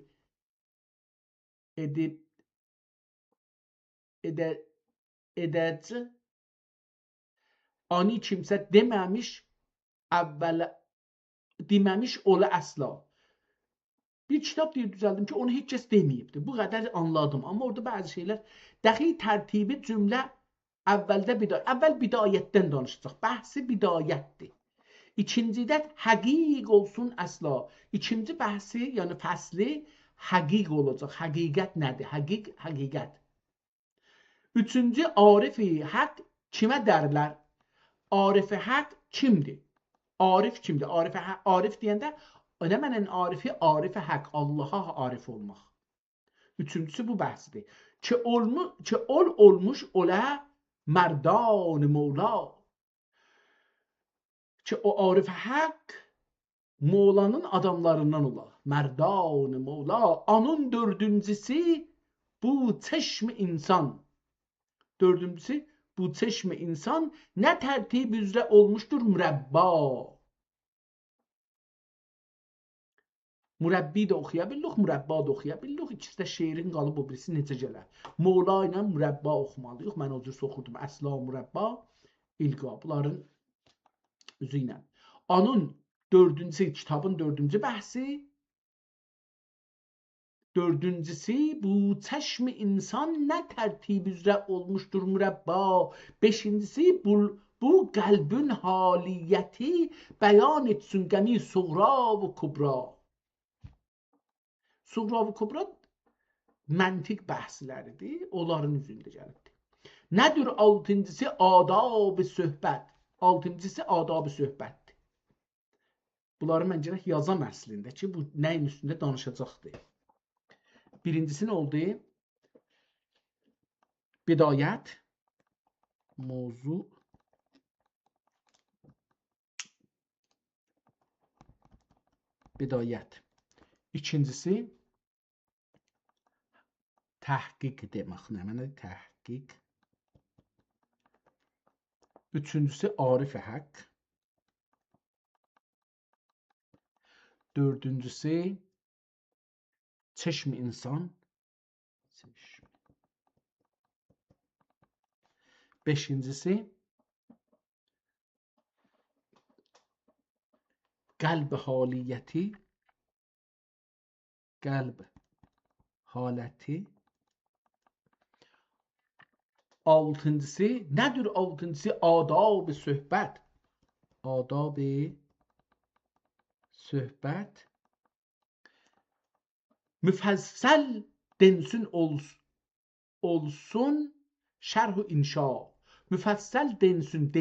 edəcək. Ani kimsə deməmiş, deməmiş ola əsla. Bir kitab diye düzeldim ki onu hiç kes demeyipti. Bu kadar anladım. Ama orada bazı şeyler dahi tertibi cümle evvel bidayetten danışacaq. Bəhsi bidayətdir. İkincidə həqiq olsun əsla. İkinci bəhsi, yəni fəsli həqiq olacaq. Həqiqət nədir? Həqiqət. Üçüncü arifi haq kimə dərlər? Arifi haq kimdir? Arif kimdir? Arif deyəndə ne mənin arifi? Arifi haq, Allaha arif olmaq. Üçüncüsü bu bəhsdir. Ki olmuş ola merdan Mevla. Ki o arif haq Mevla'nın adamlarından ola. Merdan Mevla. Onun dördüncüsü bu çeşmi insan. Dördüncüsü bu çeşmi insan ne tertib üzere olmuştur? Mürəbba. Mürəbbi də oxuya bildik, mürəbba da oxuya bildik. İkisi də şeirin qalıb o birisi necə gələr. Mevla ilə mürəbba oxumalıyıq. Mən o cür oxudum. Əsla mürəbba, ilqa. Bunların üzü ilə. Onun dördüncüsü, kitabın dördüncü bəhsi. Dördüncüsü bu çeşmi insan nə tərtib üzrə olmuşdur mürəbba. Beşincisi bu qəlbün haliyyəti bəyan etsin qəmi suğra və kubra. Suğra və kubra məntiq bəhsləridir. Onların üzündə gəlibdir. Nədir altıncısı? Adab-ı söhbət. Altıncısı adab-ı söhbətdir. Bunları mən gərək yazam əslində ki, bu nəyin üstündə danışacaqdır. Birincisi nə oldu? Bidayət. Mövzu. Bidayət. İkincisi təhqiq demək. Nə mənə təhqiq? Üçüncüsü arif-i haqq. Dördüncüsü çeşmi insan. Beşincisi qəlb haliyyəti. Qəlb haləti. Altıncısı nədir altıncısı? Adab-ı söhbət. Adab-ı söhbət. Müfəssəl densin olsun şərh-ü inşa. Müfəssəl densin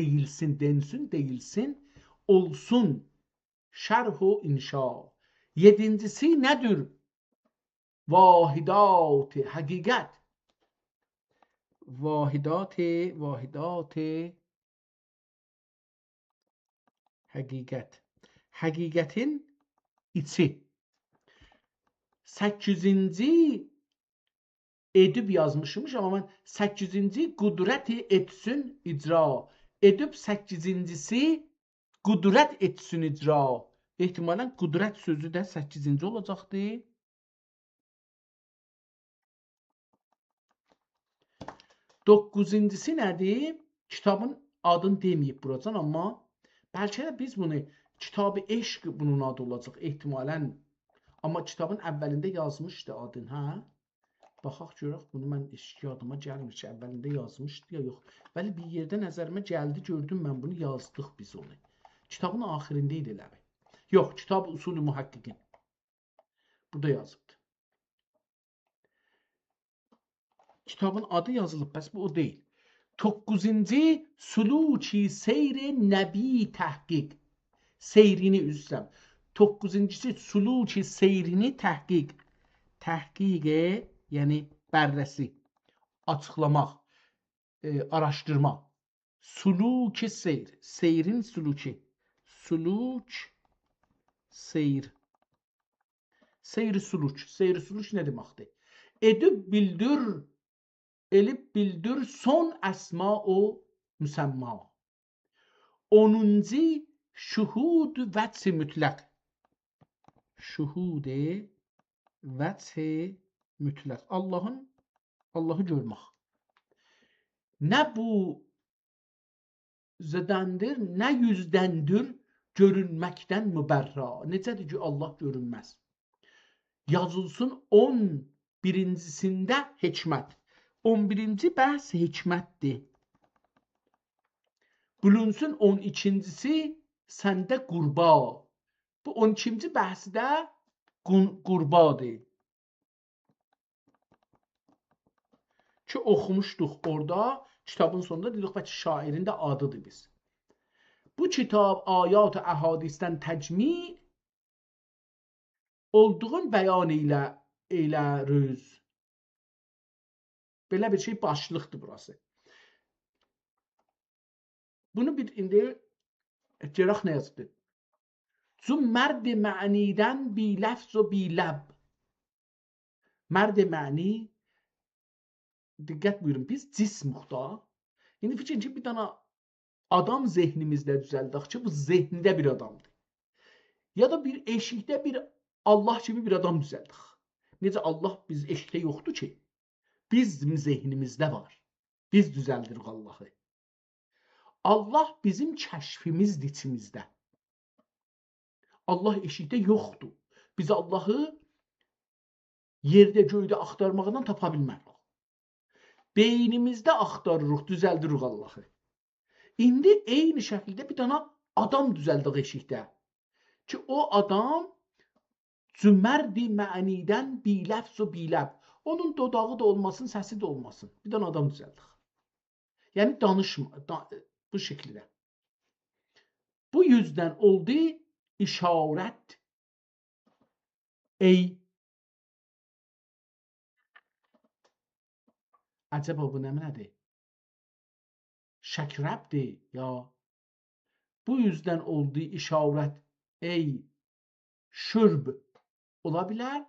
değilsin olsun şərh-ü inşa. Yedincisi nədir? Vahidat-ı həqiqət. Vahidat həqiqət. Həqiqətin içi. 8-ci edib yazmışmış, amma mən 8-ci qudrət etsin icra. Edib 8-cisi qudrət etsin icra. Ehtimalən qudrət sözü də 8-ci olacaqdı. 9-cisi nədir? Kitabın adını deməyib buracan, amma bəlkə də biz bunu Kitab-ı Eşq bunun adı olacaq ehtimalən. Amma kitabın əvvəlində yazmışdı adını, hə? Baxaq görək, bunu mən eşki adıma gəlmir ki, əvvəlində yazmışdı ya yox. Bəli, bir yerdə nəzərimə gəldi, gördüm mən bunu, yazdıq biz onu. Kitabın axirində idi elə. Yox, Kitab-ı Usul-ü Muhaqqiqin. Burada yazıbdır. Kitabın adı yazılıb, bəs bu o deyil. 9-cu Suluki Seyr-i Nəbi Təhqiq. Seyrini üzsəm. 9-cusu Suluki Seyrini Təhqiq. Təhqiqə, yəni bərrəsi, açıqlamaq, araşdırmaq. Suluki Seyr. Seyrin suluki. Suluk Seyr. Seyr-i suluç. Seyr-i suluç nə deməkdir? Edib bildir, elib bildir son əsma o müsəmma. 10-cu şuhud vəc mütləq. Şuhud vəc mütləq. Allahı görmək. Nə bu zədəndir, nə yüzdəndir görünməkdən mübərra. Necədir ki, Allah görünməz. Yazılsın 11-cisində hikmət. 11-ci bəhs hikmətdir. Bulunsun 12-cisi səndə qurba. Bu 12-ci bəhsdə qurbadır. Ki oxumuşduq orada, kitabın sonunda dedik ki şairin də adıdır biz. Bu kitab ayat əhadisdən təcmi olduğun bəyan ilə rüz. Belə bir şey başlıqdır burası. Bunu bir indi Cerrah nə yazdı? Zum mərd mə'nidən bi ləfz və bi ləb. Mərd mə'ni, diqqət buyurun, biz cismuq da. İndi fikrin ki, bir dana adam zehnimizdə düzəldək ki, bu zehnində bir adamdır. Ya da bir eşikdə bir Allah kimi bir adam düzəldək. Necə Allah biz eşikdə yoxdur ki, bizim zehnimizdə var. Biz düzəldirik Allahı. Allah bizim kəşfimizdir içimizdə. Allah eşikdə yoxdur. Biz Allahı yerdə göydə axtarmaqdan tapa bilmərik. Beynimizdə axtarırıq, düzəldirik Allahı. İndi eyni şəkildə bir dana adam düzəldik eşikdə. Ki o adam cümərdi mə'nidən bi ləfz və bi ləb. Onun dodağı da olmasın, səsi də olmasın. Bir dana adam düzəldik. Yəni danışma, bu şəkildə. Bu yüzdən oldu işarət ey. Acaba bu nədir? Şəkrəbdir ya. Bu yüzdən oldu işarət ey şürb ola bilər.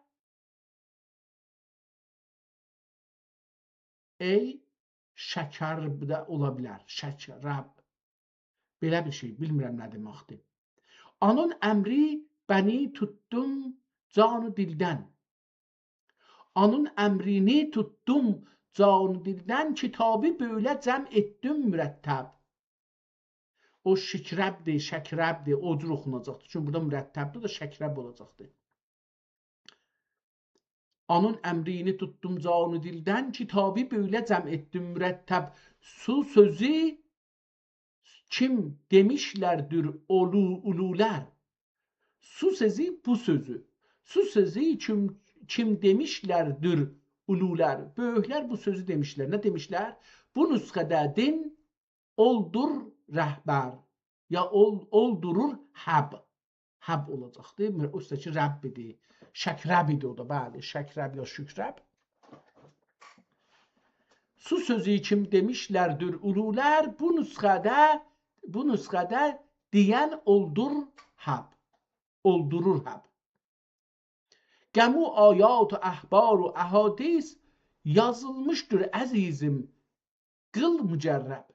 Ey şəkərb də ola bilər. Şəkrəb. Belə bir şey, bilmirəm nə deməkdir. Onun əmri bəni tutdum canı dildən. Onun əmrini tutdum canı dildən, kitabı böyle cəm etdim mürəttəb. O şikrəbdir, şəkrəbdir, o cür oxunacaqdır. Çünki burada mürəttəbdir də şəkrəb olacaqdır. Onun əmrini tutdum canı dildən, kitabı böyle cəm etdim mürəttəb. Su sözü kim demişlərdir ululər. Su sözü bu sözü. Su sözü kim demişlərdir ululər. Böyüklər bu sözü demişlər. Nə demişlər? Bu nüsxədə din oldur rəhbər. Ya oldurur həb. Həb olacaqdır. Üstəki Rəbbidir. Şəkrəbidir o da. Bəli, şəkrəb ya şükrəb. Su sözü kim demişlərdir ululər. Bu nüsxədə deyən oldur həb. Oldurur həb. Qəmu ayat, əhbar və əhadis yazılmışdır əzizim qıl mücərrəb.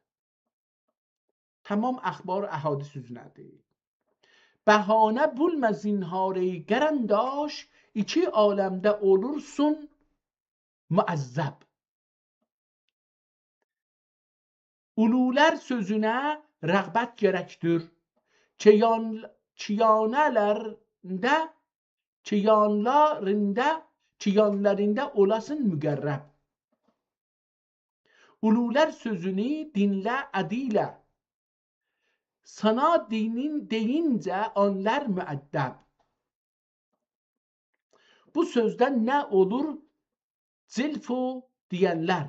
Tamam əxbar əhadis üzrədir. Bəhanə bulmə zinhar-ey qərəndaş, iki aləmdə olursun müəzzəb. Ululər sözünə rəğbət gərəkdir. Çiyanlarında olasın müqərrəb. Ululər sözünü dinlə ədilə. Sana deyincə anlar müəddəb. Bu sözdən nə olur cilfu deyənlər.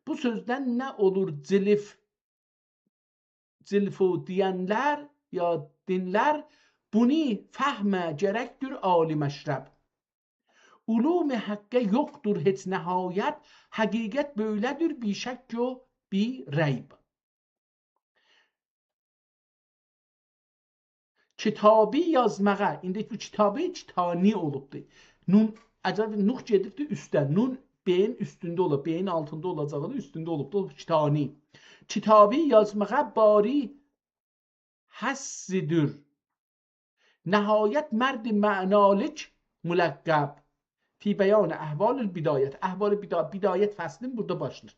Bu sözdən nə olur cilfu deyənlər ya dinlər. Bunu fəhmə gərəkdir ali məşrəb. Ulum həqqə yoxdur heç nəhayət. Həqiqət böylədir bi şəkk və bi reyb. Kitabı yazmağa, indi bu kitabı kitani olubdur. Nun, əcəb nuh gedibdir üstdən. Nun beyin üstündə olub, beyin altında olacağını üstündə olubdur. Kitani. Kitabı yazmağa bari həssidir. Nəhayət mərd mənalik müləqqəb. Fi bəyan əhval bidayət. Əhval bidayət fəslin burada başlayır.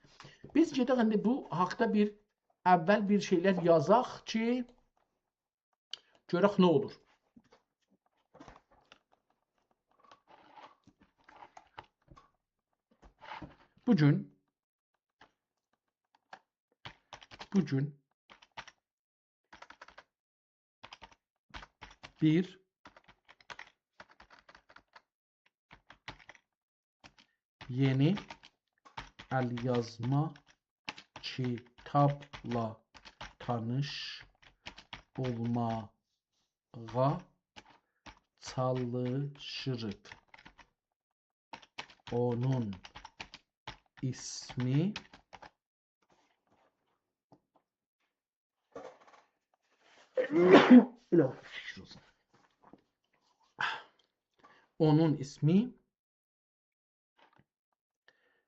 Biz gedək indi bu haqda bir əvvəl bir şeylər yazaq ki, görək nə olur. Bugün bir yeni el yazma kitabla tanış olmağa çalışırıq. Onun ismi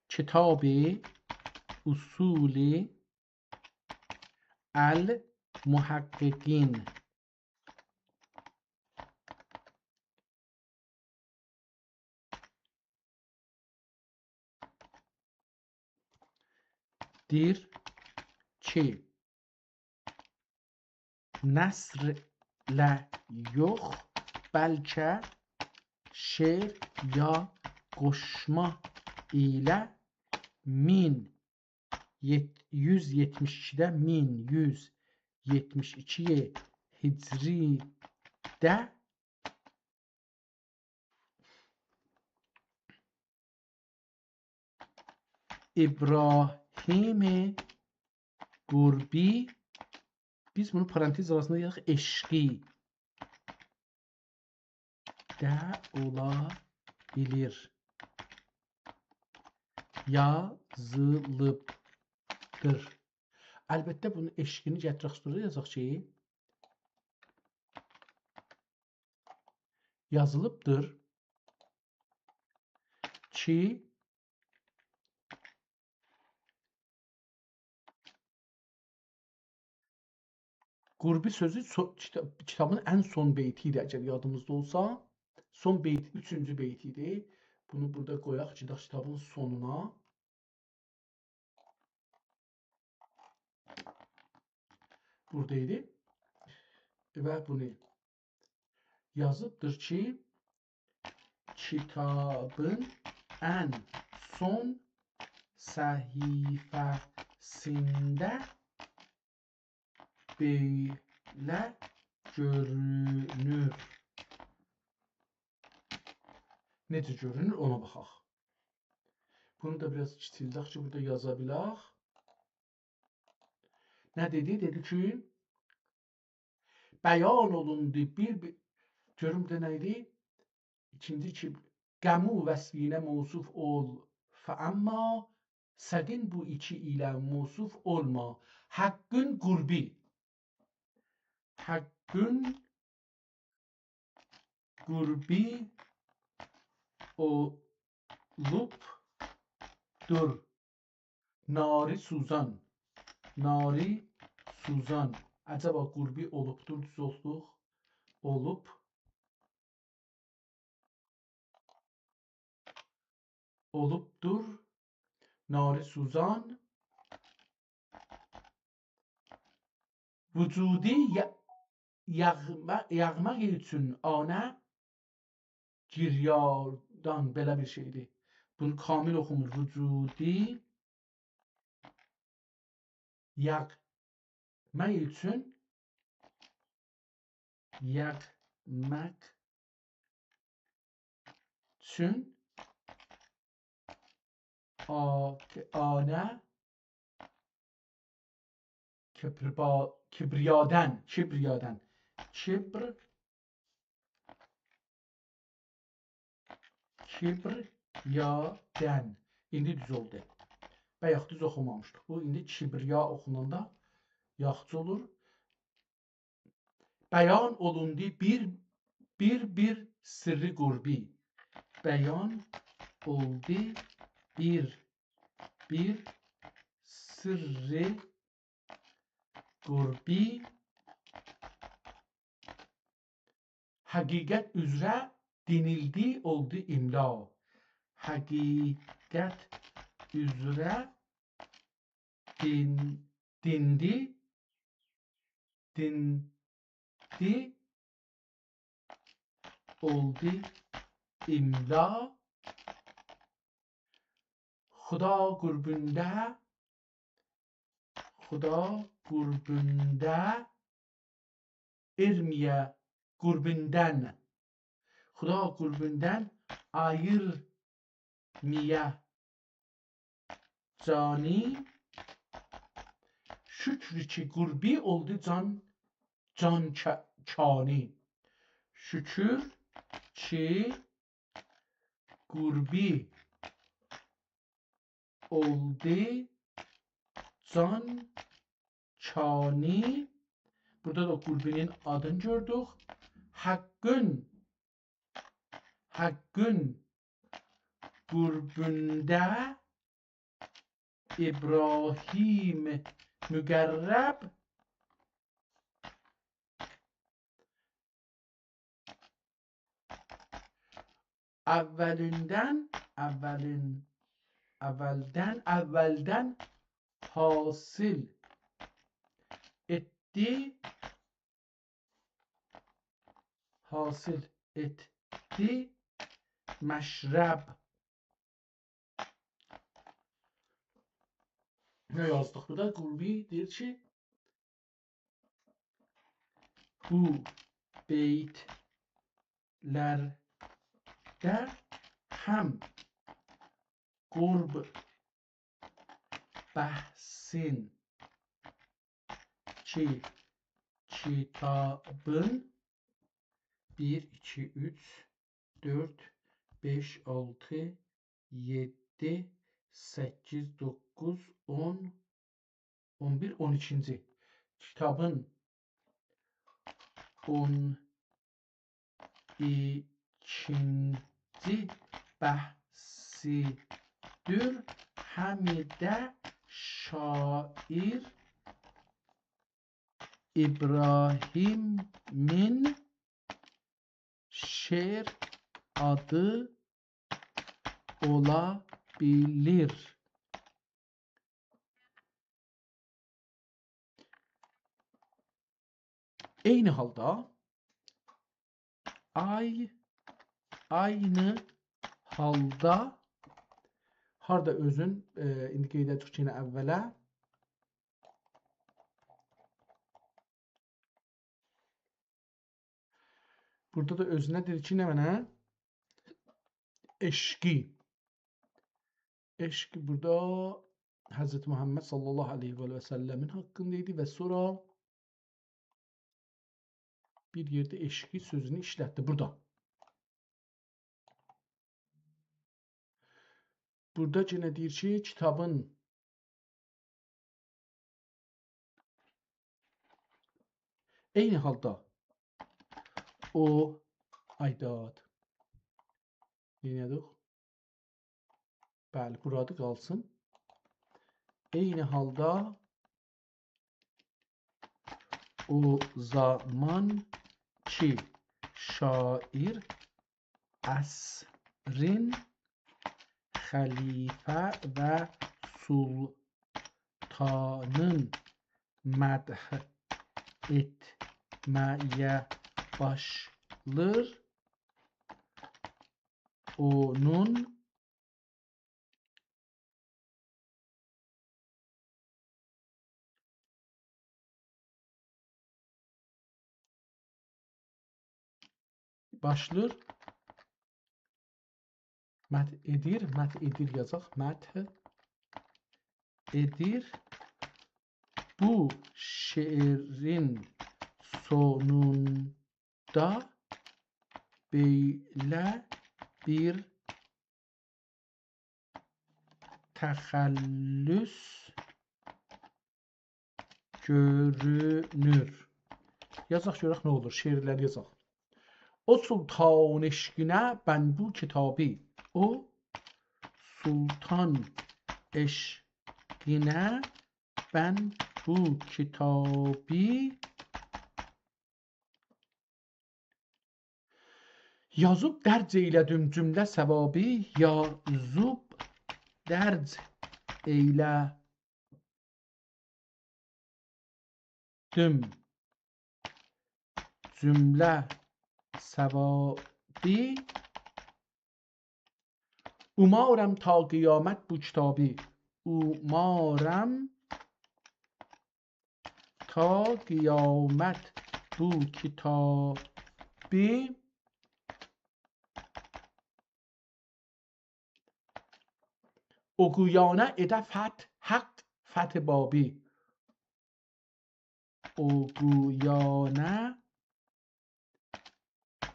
Kitab-ı Usul el-Muhakkikin. dir ki, nəsrlə yox, bəlkə şeir ya qoşma ilə 1172-də 1172 Hicridə İbrahim Qurbi, biz bunu parantez arasında yazaq, eşqi də ola bilir. Yazılıbdır. Əlbəttə bunun eşqini gətirək sonra yazaq ki, yazılıbdır ki, Qurbi sözü kitabın ən son beyti idi, əgər yadımızda olsa. Son beyti, 3-cü beyti idi. Bunu burada qoyaq ki, kitabın sonuna. Buradaydı. Və bunu yazıbdır ki, kitabın ən son səhifəsində böyle görünür. Necə görünür ona baxaq. Bunu da biraz kiçildək ki, burada yaza bilək. Nə dedi? Dedi ki, bəyan olundu görüm də nə idi? İkinci ki, qəmu vəsfinə mövsuf ol fəəmma səqin bu iki ilə mövsuf olma. Haqqın qurbi. Haqqın qurbi olubdur. Nari suzan. Nari suzan. Acaba qurbi olubdur, düz olduq. Olub. Olubdur. Nari suzan. Vücudi yağmaq üçün ana giryardan belə bir şeydir. Bunu kamil oxumur. Vücudi yağmaq üçün ana kibriyadan indi düz oldu. Bayaq düz oxumamışdıq. Bu indi kibriya oxunanda yaxçı olur. Bəyan olundu bir sirri qurbi. Bəyan oldu bir sirri qurbi Həqiqət üzrə denildi, oldu imla. Həqiqət üzrə dendi, oldu imla. Xuda qurbunda ermiyə qurbindən. Xuda qurbindən ayırmaya cani. Şükür ki qurbi oldu can kani. Şükür ki qurbi oldu can kani. Burada da qurbinin adını gördük. Haqqın qurbunda İbrahim müqərrəb. Əvvəldən hasil etdi məşrəb. Ne yazdık burada? Qurbi deyir ki, bu beytlərdə həm qurb bəhsin ki kitabın 1, 2, 3, 4, 5, 6, 7, 8, 9, 10, 11, 12. Kitabın 12. bəhsidir. Həmidə şair İbrahimin şeir adı olabilir. Eyni halda aynı halda harda özün indi qeyd etdik ki, əvvələ burada da özünə deyir ki, nə mənə? Eşqi. Eşq burada Hazreti Muhammed sallallahu aleyhi ve sellemin haqqındaydı və sonra bir yerdə eşqi sözünü işlətdi burada. Burada yenə deyir ki, kitabın eyni halda o aydad. Yenədik. Bəli, burada qalsın. Eyni halda o zaman ki şair əsrin xəlifə və sultanın mədh etməyə başlar. Onun başlar. Məth edir yazaq. Məth edir. Bu şeirin sonunda belə bir təxəllüs görünür. Yazaq görək nə olur? Şeirlər yazaq. O sultan eşqinə ben bu kitabı. O sultan eşqinə ben bu kitabı Yazıb dərc eylədim cümlə səvabi, yazıb dərc eylədim cümlə səvabi. Umarım ta qiyamət bu kitabı. Umarım ta qiyamət bu kitabı. Oquyana edə fət haqq fət babi. Oquyana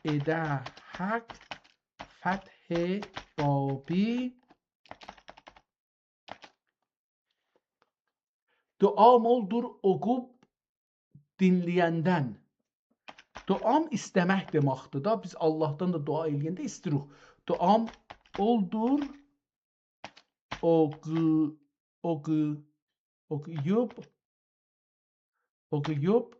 edə haqq fəth babi. Duam oldur oqub dinləyəndən. Duam istəmək deməkdir da. Biz Allahdan da dua eləyəndə istirik. Duam oldur oquyub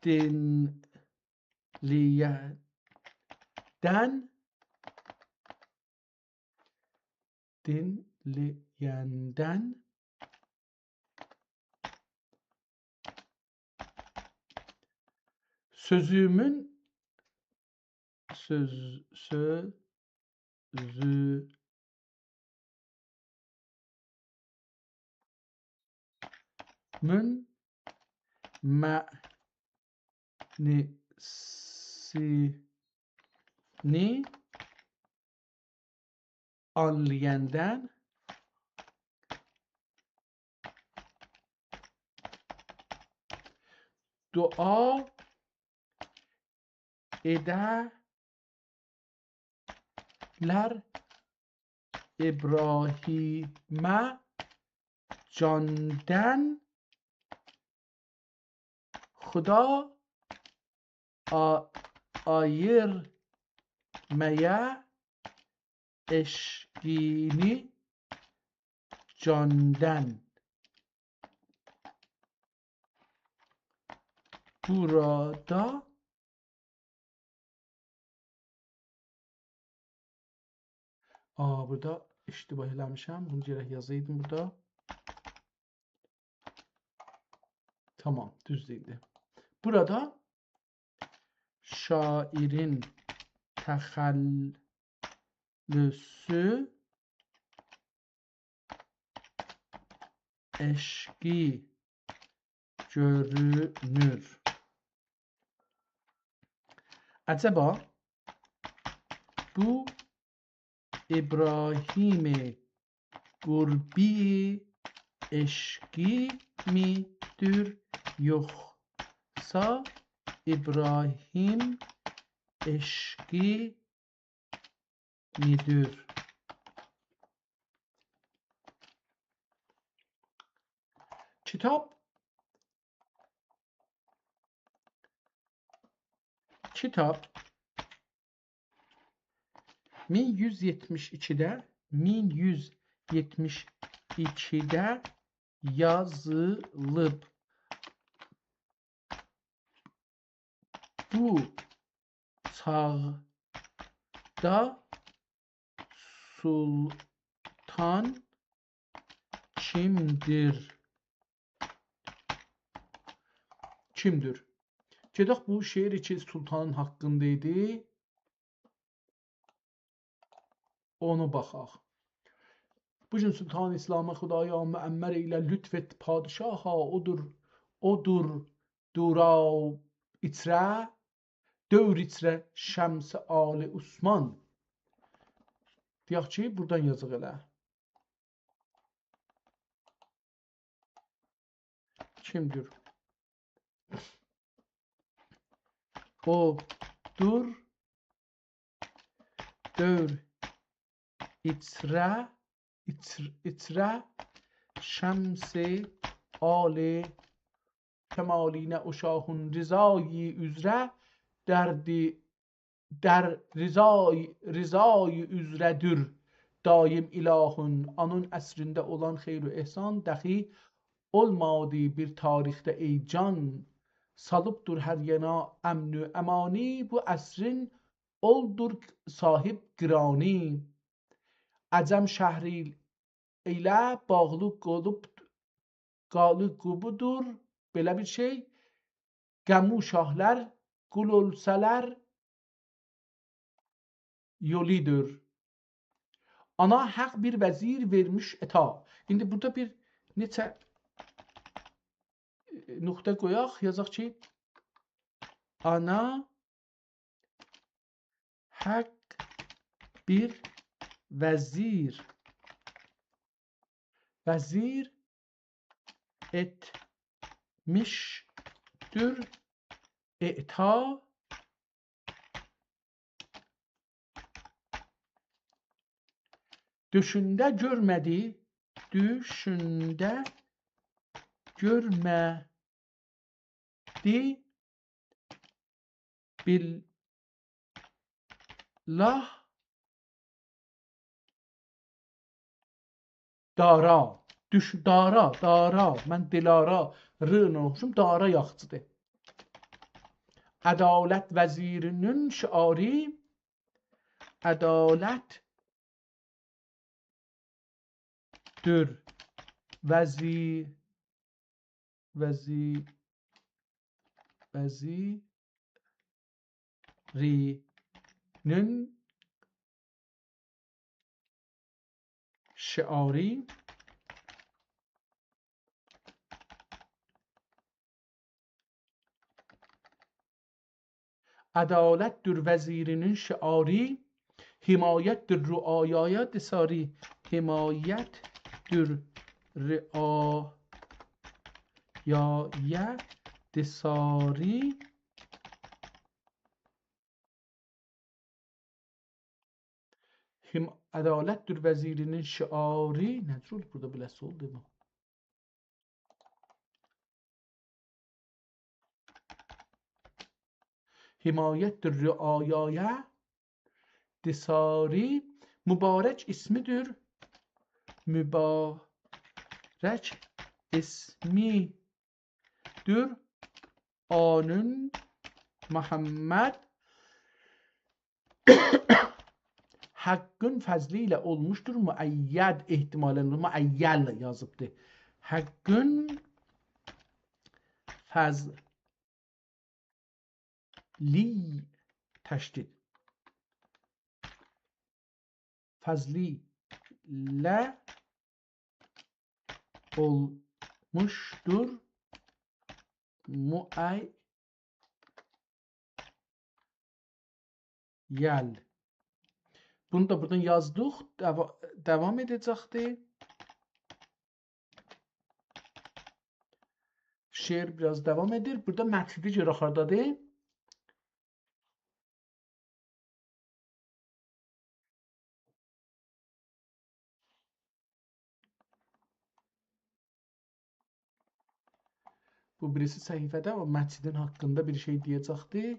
dinləyəndən sözümün ma'nisini anlayandan dua ederler İbrahim'e candan. Xuda ayırmaya eşqini candan. Burada burada iştibah eləmişəm. Bunu gərək yazaydım burada. Tamam, düz değildi. Burada şairin təxəllüsü eşqi görünür. Acaba bu İbrahim Qurbi eşqi midir yoksa İbrahim eşqi midir? Kitap 1172'de yazılıb. Bu çağda sultan kimdir? Gedək bu şeir iki sultanın haqqındaydı. Onu baxaq. Bu gün Sultan İslam'a Xudaya müəmmər ilə lütf et padişaha, odur durav içrə, dövr içrə şəms-i Ali Osman. Deyək ki, buradan yazıq elə. Kimdir? Odur dövr içrə şəms-i Ali kemaline o şahın rızayı üzrə der rızayı üzrədir daim ilahın. Onun əsrində olan xeyr-i ehsan dəxi olmadı bir tarixdə ey can. salıbdır hər yana əmnü əmani, bu əsrin oldur sahib qirani. Əcəm şəhri ilə bağlı qubudur, belə bir şey. Qəmu şahlar, qul olsalar yolidir. Ana haq bir vəzir vermiş eta. İndi burada bir neçə nöqtə qoyaq, yazaq ki, ana haq bir vəzir etmişdir eta. Düşündə görmədi billah dara. Dara. Mən dilara rını oxuşum, dara yaxçıdır. Ədalət vəzirinin şiarı, ədalətdir vəzirinin şiarı. Ədalətdir vəzirinin şiarı, himayətdir rüayaya disari. Himayətdir rüayaya disari. Ədalətdir vəzirinin şiarı. Necə oldu burada beləsi oldu mu? Himayətdir rüayaya disari. Mübarək ismidir. Mübarək ismidir. Anın Muhammed Hakkın fəzli ilə olmuşdur. Müəyyəd ehtimalən müəyyəl yazıbdır. Hakkın fəzli təşdid. Fəzli ilə olmuşdur. Müəyyəl. Bunu da buradan yazdıq. Devam edəcəkdir. Şeir biraz devam edir. Burada mətni görə xardadır. Bu birisi səhifədə o mətnin haqqında bir şey deyəcəkdir.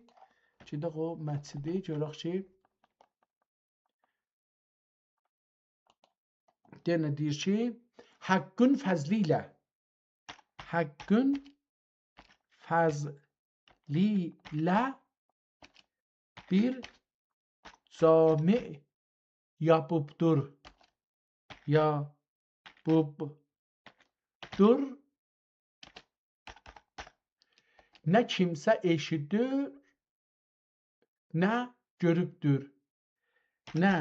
Gedək o mətni görək ki, yenə deyir ki, Hakkın fəzli ilə bir cami yapıbdır. Nə kimsə eşidir, nə görübdür. Nə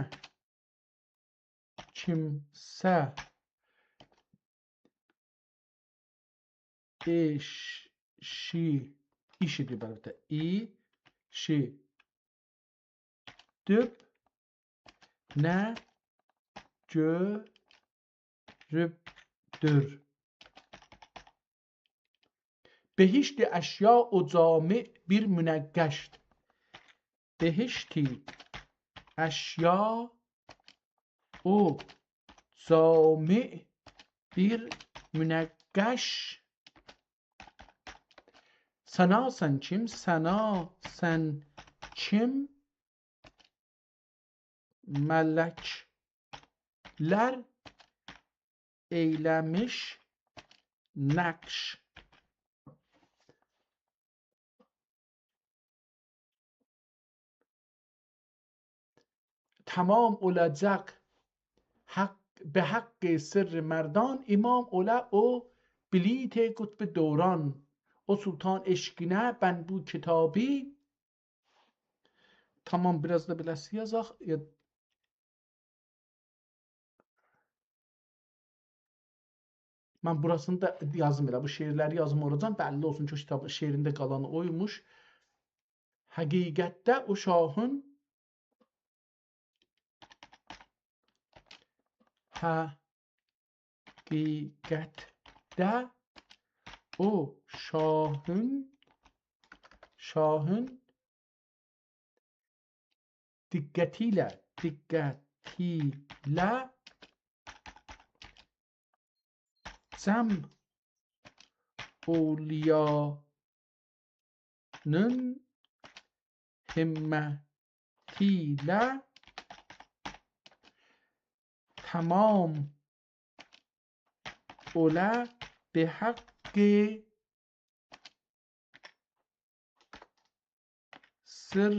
kimsə işidir bəlkə. İşidib, nə görübdür. Behişti əşya o cami bir münəqqəşd. Behişti əşya o cami bir münəqqəş. Sana sən kim? Sana sən kim? Mələklər eyləmiş nəqş. tamam olacak به حق سر مردان امام ola o بلیت قطب دوران o sultan eşkine ben bu kitabı tamam biraz da biraz yazaq mən burasını da yazım elə bu şeirləri yazım oracam bəlli olsun ki o kitabın şeirində qalanı oymuş həqiqətdə o şahın həqiqətdə o şahın diqqətilə cəm evliyanın himmətilə tamam ola به حق سر